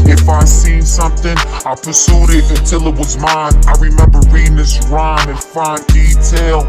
If I seen something, I pursued it until it was mine. I remember reading this rhyme in fine detail.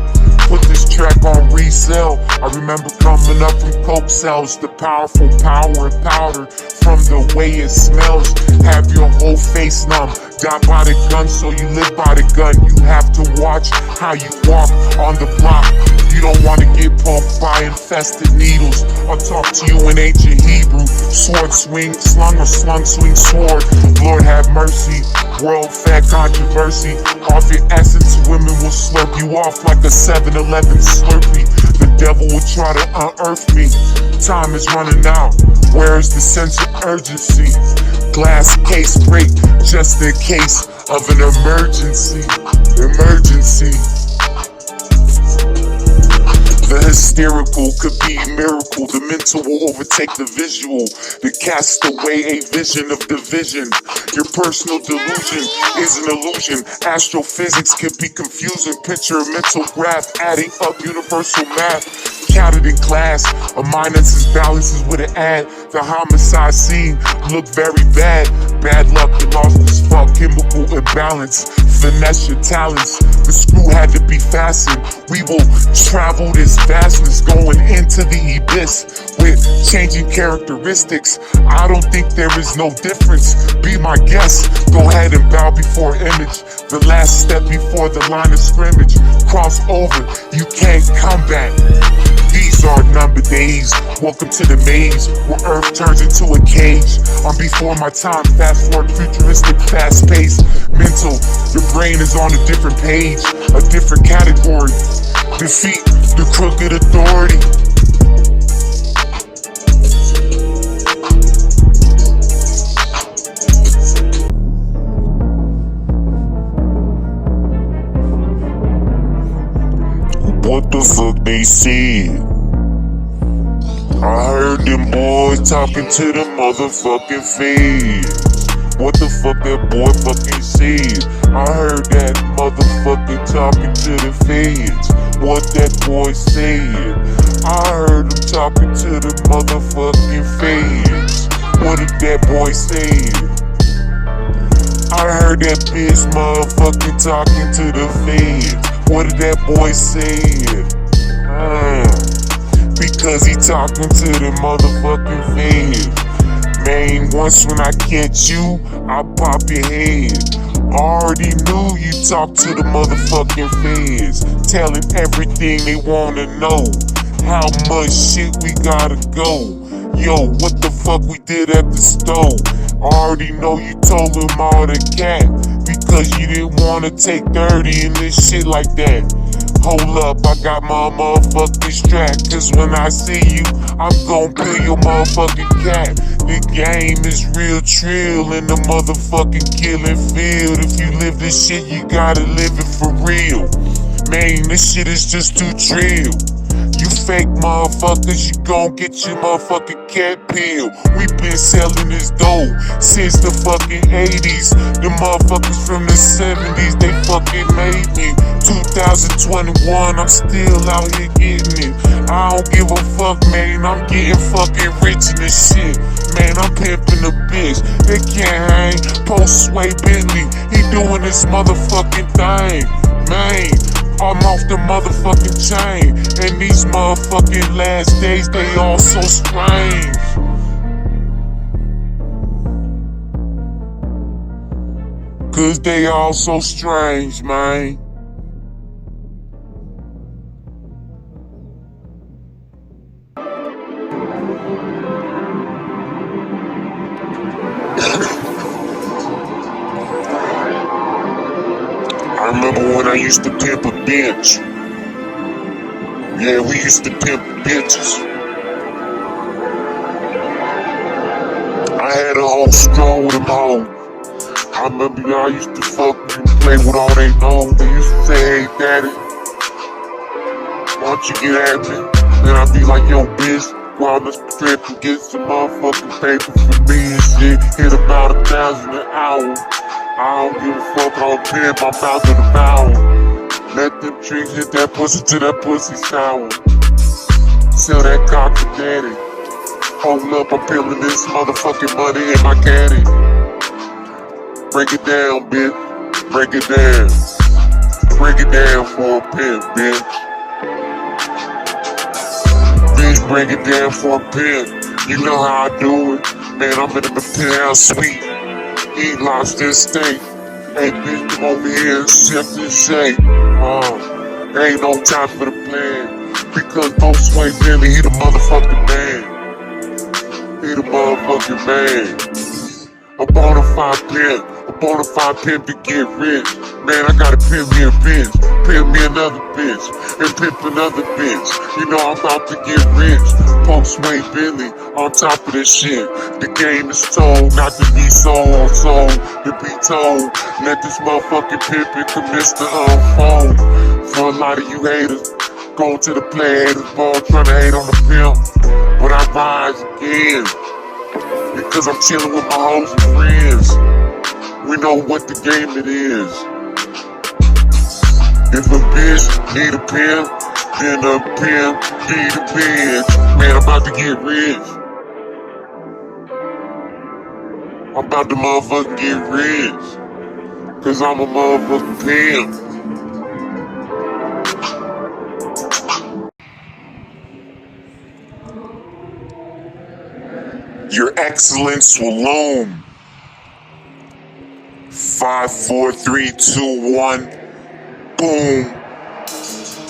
Put this track on resale. I remember coming up from coke cells, the powerful power and powder from the way it smells. Have your whole face numb, die by the gun, so you live by the gun. You have to watch how you walk on the block. You don't want to get poked by infested needles. I'll talk to you in ancient Hebrew. Sword swing, slung or slung, swing sword. Lord have mercy, world fat controversy. Off your essence, women will slurp you off like a 7-Eleven Slurpee. The devil will try to unearth me. Time is running out. Where is the sense of urgency? Glass case break, just in case of an emergency. Emergency. The hysterical could be a miracle. The mental will overtake the visual. To cast away a vision of division. Your personal delusion is an illusion. Astrophysics can be confusing. Picture a mental graph adding up universal math. Counted in class, a minuses balances with an add. The homicide scene looked very bad. Bad luck, you lost this fuck. Chemical imbalance, finesse your talents. The screw had to be fastened. We will travel this vastness going into the abyss with changing characteristics. I don't think there is no difference. Be my guest, go ahead and bow before image. The last step before the line of scrimmage. Cross over, you can't come back. These are numbered days. Welcome to the maze where Earth turns into a cage. I'm before my time, fast forward, futuristic, fast paced. Mental, your brain is on a different page, a different category. Defeat the crooked authority. What the fuck they said? I heard them boys talking to the motherfucking feds. what the fuck that boy fucking said. I heard that motherfucker talking to the feds. What that boy said. I heard him talking to the motherfucking feds. What did that boy say? I heard that bitch motherfucking talking to the feds. What did that boy say? Because he talking to the motherfucking feds. Man, once when I catch you, I pop your head. Already knew you talk to the motherfucking feds, telling everything they wanna know. How much shit we gotta go? Yo, what the fuck we did at the stove? Already know you told him all the cat, because you didn't wanna take 30 in this shit like that. Hold up, I got my motherfucking strap, cause when I see you, I'm gon' peel your motherfucking cat. The game is real trill in the motherfucking killing field. If you live this shit, you gotta live it for real. Man, this shit is just too trill. You fake motherfuckers, you gon' get your motherfucking cat peeled. We been selling this dope since the fucking 80s. The motherfuckers from the 70s, they fucking made me. 2021, I'm still out here getting it. I don't give a fuck, man, I'm getting fucking rich in this shit. Man, I'm pimping a bitch, they can't hang. Post Sway Bentley, he doing this motherfucking thing. Man, I'm off the motherfucking chain, and these motherfucking last days, they all so strange. Cause they all so strange, man. I remember when I used to pimp a bench. Yeah, we used to pimp benches. I had a whole stroll with them hoes. I remember y'all used to fuck and play with all they know. They used to say, hey daddy, why don't you get at me? Then I'd be like, yo bitch, go out on the strip and get some motherfucking paper for me and shit. Hit about 1,000 an hour. I don't give a fuck, I'll pimp, I'm about to devour. Let them tricks hit that pussy till that pussy sour. Sell that cock to daddy. Hold up, I'm peeling this motherfucking money in my caddy. Break it down, bitch. Break it down. Break it down for a pimp, bitch. Bitch, break it down for a pimp. You know how I do it. Man, I'm in the penthouse suite. Eat lobster steak. Hey, bitch, come over here and sip this shake. Ain't no time for the plan. Because don't sway Bentley, he the motherfucking man. He the motherfucking man. A bonafide pimp. A bonafide pimp to get rich. Man, I gotta pimp me a bitch. Pimp me another bitch. And pimp another bitch. You know I'm about to get rich. Post Sway Bentley on top of this shit. The game is told not to be sold, to be told. Let this motherfucking pimpin' commence to unfold. For a lot of you haters, going to the play haters ball trying to hate on the pimp. But I rise again, because I'm chillin' with my hoes and friends. We know what the game it is. If a bitch need a pimp, then a pimp need a bitch. Man, I'm about to get rich. I'm about to motherfucking get rich. Cause I'm a motherfucking pimp. Your excellence will loom. 5, 4, 3, 2, 1. Boom.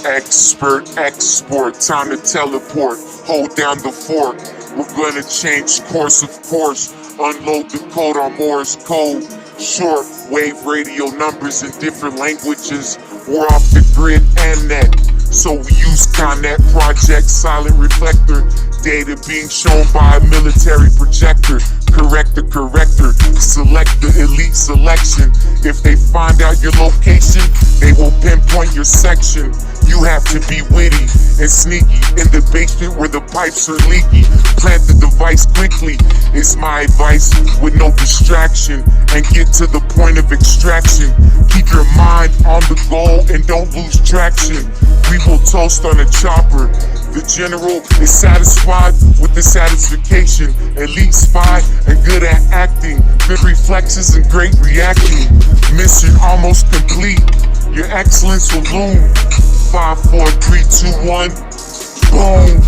Expert, export. Time to teleport. Hold down the fork. We're gonna change course, of course. Unload the code on Morse code. Short wave radio numbers in different languages. We're off the grid and net. So we use Connet Project, silent reflector. Data being shown by a military projector. Correct the corrector, select the elite selection. If they find out your location, they will pinpoint your section. You have to be witty and sneaky in the basement where the pipes are leaky. Plant the device quickly, it's my advice, with no distraction, and get to the point of extraction. Keep your mind on the goal and don't lose traction. We will toast on a chopper. The general is satisfied with the satisfaction. Elite spy and good at acting. Good reflexes and great reacting. Mission almost complete. Your excellence will loom. 5, 4, 3, 2, 1. Boom.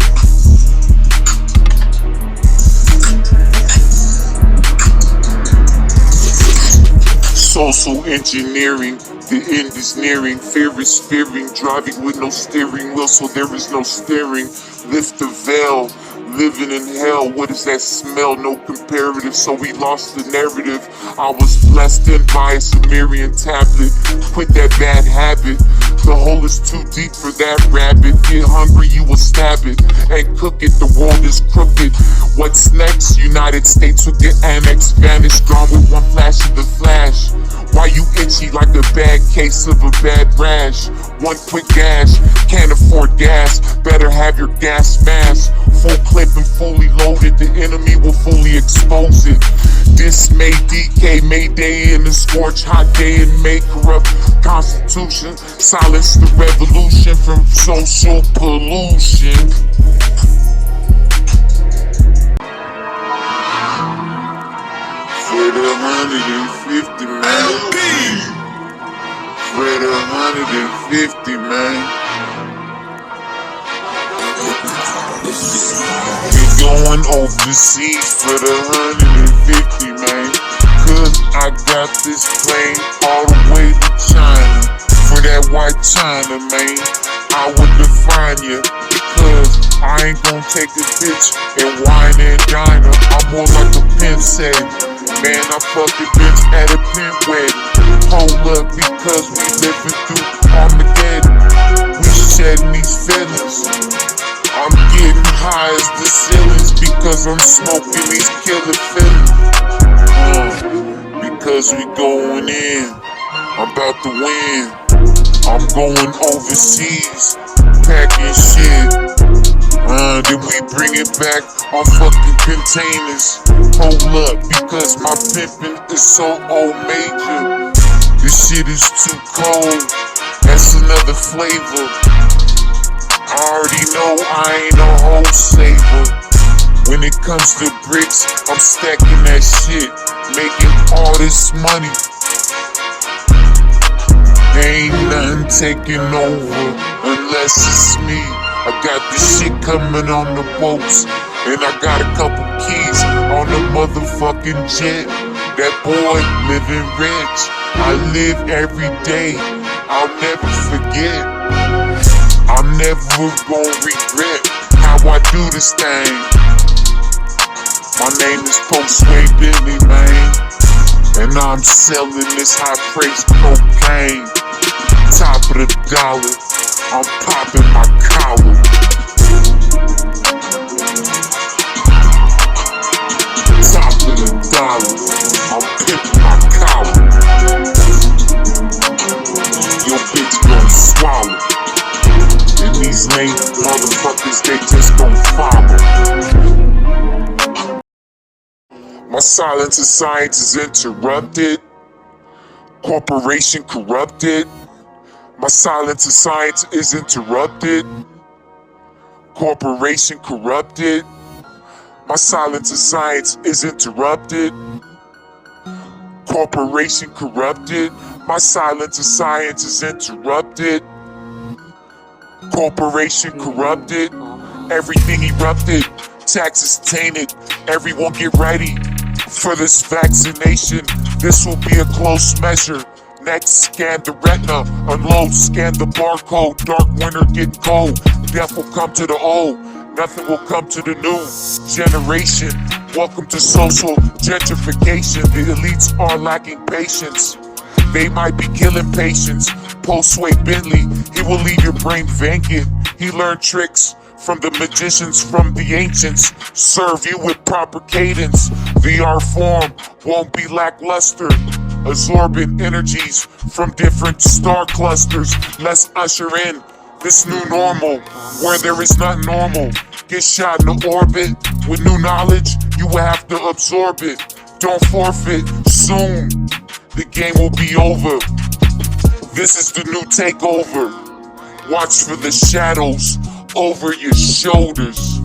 Social engineering, the end is nearing. Fear is fearing, driving with no steering wheel, so there is no steering. Lift the veil, living in hell. What is that smell? No comparative, so we lost the narrative. I was blessed in by a Sumerian tablet. Quit that bad habit. The hole is too deep for that rabbit. Get hungry, you will stab it and cook it. The world is crooked. What's next? United States will get annexed, vanished, gone with one flash of the flash. Why you itchy like a bad case of a bad rash? One quick gash, can't afford gas. Better have your gas mask full clip and fully loaded. The enemy will fully expose it. Dismay, DK, Mayday in the scorch, hot day in May. Corrupt Constitution, silence the revolution from social pollution. For the 150, man. For the 150, man. We're going overseas for the 150, man. Cause I got this plane all the way to China. For that white China, man, I would define you. Cause I ain't gon' take a bitch and wine and dine her. I'm more like a pimp said. Man, I fucked a bitch at a pimp wedding. Hold up, because we living through Armageddon. We shedding these feelings. I'm getting high as the ceilings because I'm smoking these killer feelings. Because we going in, I'm about to win. I'm going overseas, packing shit. Then we bring it back on fucking containers. Hold up, because my pimpin' is so old major. This shit is too cold, that's another flavor. I already know I ain't no wholesaler. When it comes to bricks, I'm stacking that shit, making all this money. Ain't nothing taking over unless it's me. I got this shit coming on the boats, and I got a couple keys on the motherfucking jet. That boy living rich, I live every day, I'll never forget. I'm never gonna regret how I do this thing. My name is Bentley, man, and I'm selling this high-priced cocaine. Top of the dollar, I'm popping my collar. Top of the dollar, I'm pimping my collar. Your bitch gon' swallow. And these lame motherfuckers, they just gon' follow. My silence of science is interrupted. Corporation corrupted. My silence of science is interrupted. Corporation corrupted. My silence of science is interrupted. Corporation corrupted. My silence of science is interrupted. Corporation corrupted. Everything erupted. Taxes tainted. Everyone get ready for this vaccination. This will be a close measure. Next, scan the retina, unload, scan the barcode. Dark winter getting cold, death will come to the old. Nothing will come to the new generation. Welcome to social gentrification. The elites are lacking patience. They might be killing patients. Post-sway Bentley, he will leave your brain vacant. He learned tricks from the magicians, from the ancients. Serve you with proper cadence. VR form won't be lackluster. Absorbent energies from different star clusters. Let's usher in This new normal, where there is nothing normal. Get shot into orbit with new knowledge, you will have to absorb it. Don't forfeit, soon the game will be over. This is the new takeover. Watch for the shadows over your shoulders.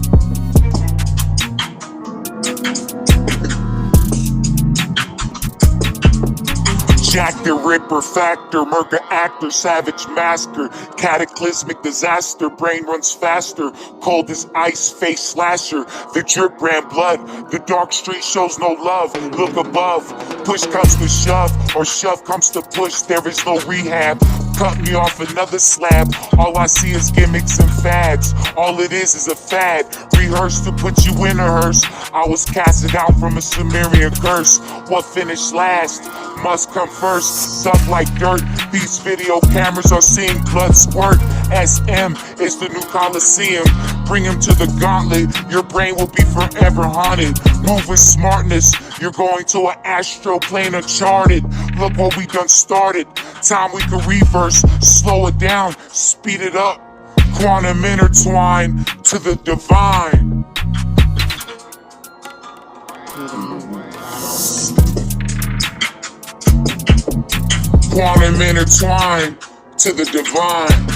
Jack the Ripper factor, murder actor, savage masker, cataclysmic disaster, brain runs faster, cold as ice, face slasher, the drip ran blood, the dark street shows no love, look above, push comes to shove, or shove comes to push, there is no rehab, cut me off another slab, all I see is gimmicks and fads, all it is a fad, rehearsed to put you in a hearse, I was casted out from a Sumerian curse, what finished last, must come first, stuck like dirt, these video cameras are seeing blood squirt, SM is the new Coliseum, bring him to the gauntlet, your brain will be forever haunted, move with smartness, you're going to an astro plane uncharted, look what we done started, time we can reverse, slow it down, speed it up, quantum intertwine to the divine. Quantum intertwine to the divine.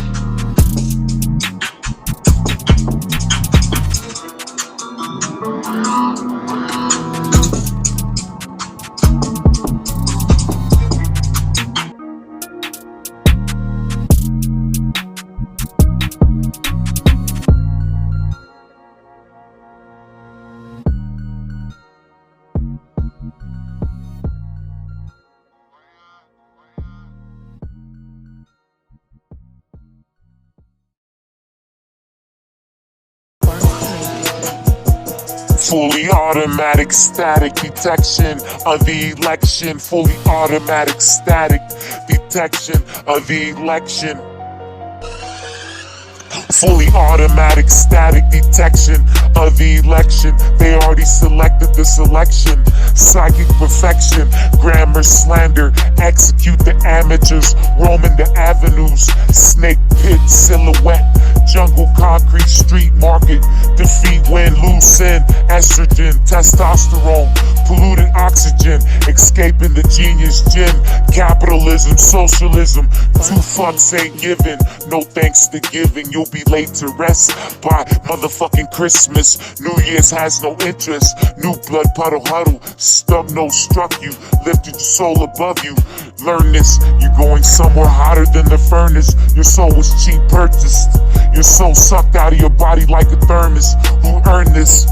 Fully automatic static detection of the election. Fully automatic static detection of the election. Fully automatic static detection of the election. They already selected the selection. Psychic perfection, grammar slander. Execute the amateurs, roaming the avenues. Snake pit silhouette, jungle concrete street market. Defeat, win, lose, sin. Estrogen, testosterone, polluted oxygen. Escaping the genius gin. Capitalism, socialism. Two fucks ain't given. No thanks to giving. You'll be late to rest by motherfucking Christmas. New Year's has no interest. New blood puddle huddle. Stub nose struck you. Lifted your soul above you. Learn this. You're going somewhere hotter than the furnace. Your soul was cheap purchased. Your soul sucked out of your body like a thermos. Who earned this?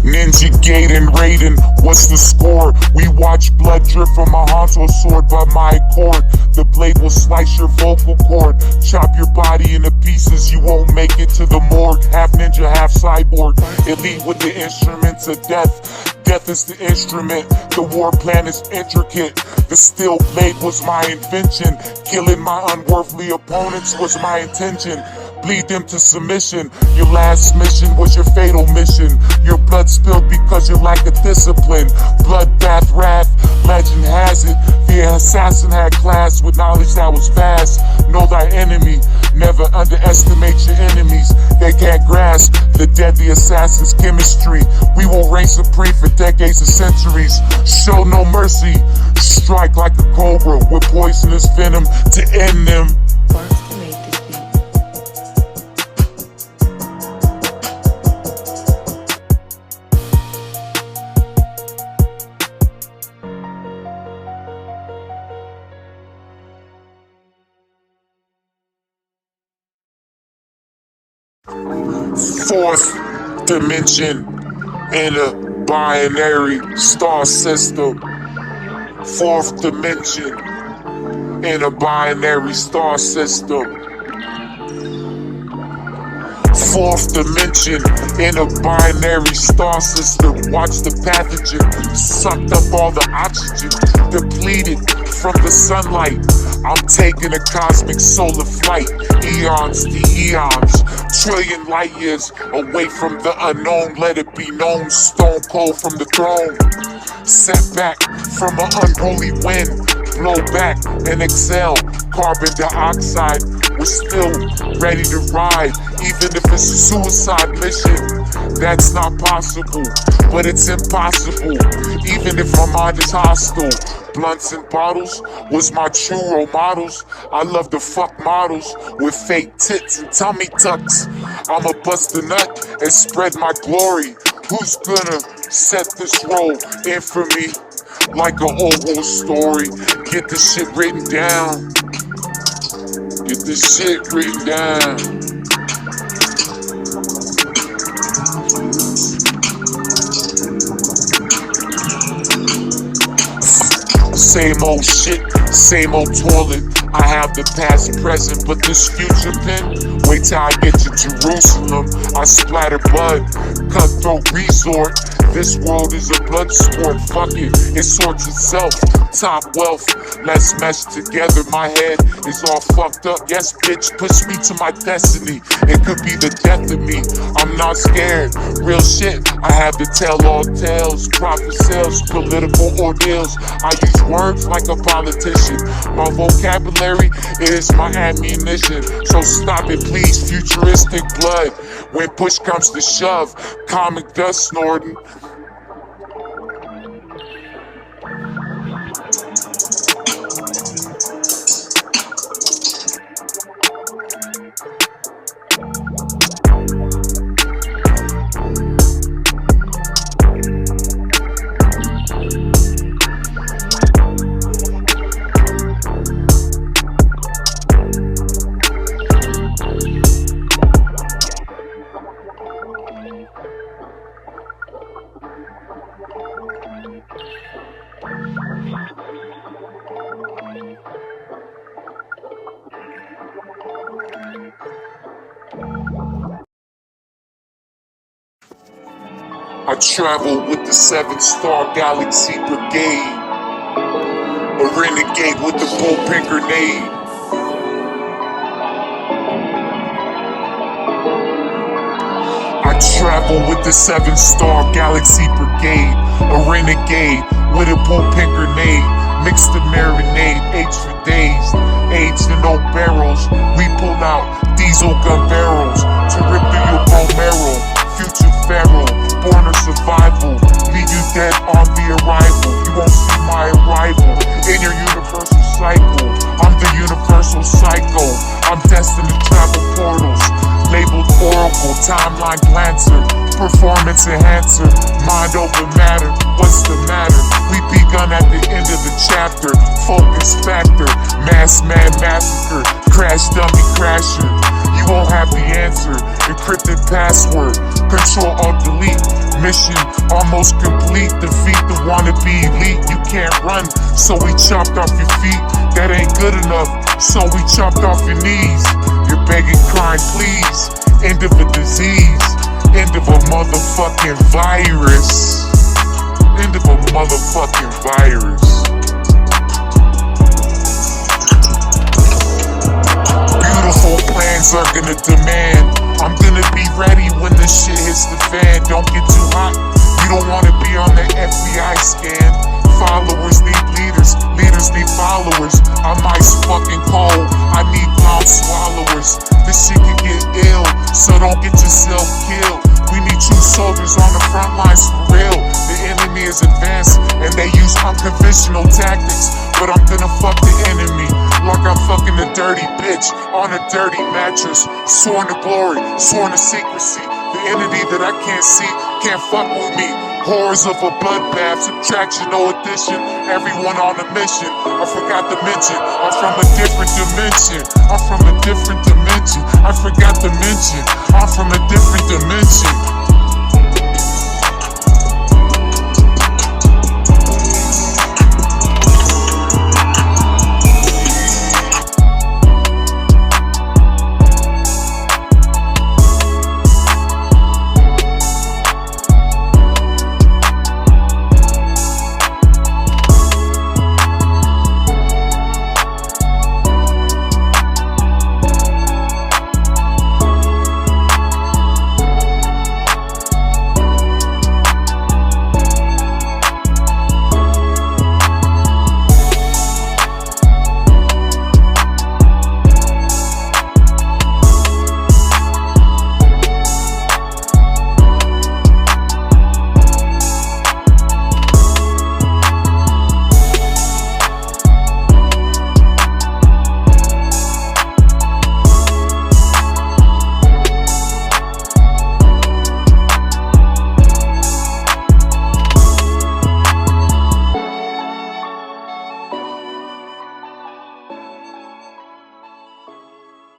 Ninja Gaiden Raiden, what's the score? We watch blood drip from a Hanzo sword by my accord. The blade will slice your vocal cord, chop your body into pieces, you won't make it to the morgue. Half ninja, half cyborg, elite with the instruments of death. Death is the instrument, the war plan is intricate. The steel blade was my invention, killing my unworthly opponents was my intention. Bleed them to submission. Your last mission was your fatal mission. Your blood spilled because you lack of discipline. Bloodbath wrath, legend has it. The assassin had class with knowledge that was vast. Know thy enemy, never underestimate your enemies. They can't grasp the deadly assassin's chemistry. We will reign supreme for decades and centuries. Show no mercy, strike like a cobra with poisonous venom to end them. Fourth dimension in a binary star system. Fourth dimension in a binary star system. Fourth dimension in a binary star system. Watch the pathogen sucked up all the oxygen, depleted from the sunlight. I'm taking a cosmic solar flight, eons to eons, trillion light years away from the unknown. Let it be known, stone cold from the throne. Set back from an unholy wind, blow back and exhale carbon dioxide. We're still ready to ride, even if it's a suicide mission. That's not possible, but it's impossible, even if my mind is hostile. Blunts and bottles was my true role models. I love to fuck models with fake tits and tummy tucks. I'ma bust a nut and spread my glory. Who's gonna set this role in for me? Like an old war story. Get this shit written down. Get this shit written down. Same old shit, same old toilet. I have the past, present, but this future pin. Wait till I get to Jerusalem. I splatter blood, cutthroat resort. This world is a blood sport. Fuck it, it sorts itself. Top wealth, let's mesh together. My head is all fucked up. Yes, bitch, push me to my destiny. It could be the death of me. I'm not scared. Real shit, I have to tell all tales. Profit sales, political ordeals. I use words like a politician. My vocabulary is my ammunition. So stop it, please. Futuristic blood. When push comes to shove, comic dust snorting. I travel with the 7-star Galaxy Brigade, a renegade with the bullpen grenade. I travel with the 7-star Galaxy Brigade, a renegade with a bullpen grenade. Mix the marinade, H for days, aged in oak barrels. We pull out diesel gun barrels to rip through your bone marrow. Future pharaoh, born of survival, leave you dead on the arrival. You won't see my arrival in your universal cycle. I'm the universal psycho. I'm destined to travel portals, labeled oracle, timeline glancer, performance enhancer, mind over matter. What's the matter? We begun at the end of the chapter. Focus factor, mass man massacre, crash dummy crasher. You won't have the answer. Encrypted password, Control Alt Delete. Mission almost complete. Defeat the wannabe elite. You can't run, so we chopped off your feet. That ain't good enough, so we chopped off your knees. You're begging, crying, please. End of a disease. End of a motherfucking virus. End of a motherfucking virus. Beautiful plans are gonna demand. I'm gonna be ready when the shit hits the fan. Don't get too hot. You don't wanna be on the FBI scan. Followers need leaders, leaders need followers. I'm ice fucking cold. I need palm swallowers. This shit can get ill, so don't get yourself killed. We need true soldiers on the front lines for real. The enemy is advanced and they use unconventional tactics. But I'm gonna fuck the enemy like I'm fucking a dirty bitch on a dirty mattress. Sworn to glory, sworn to secrecy. The entity that I can't see can't fuck with me. Horrors of a bloodbath, subtraction, no addition. Everyone on a mission. I forgot to mention, I'm from a different dimension. I'm from a different dimension. I forgot to mention, I'm from a different dimension.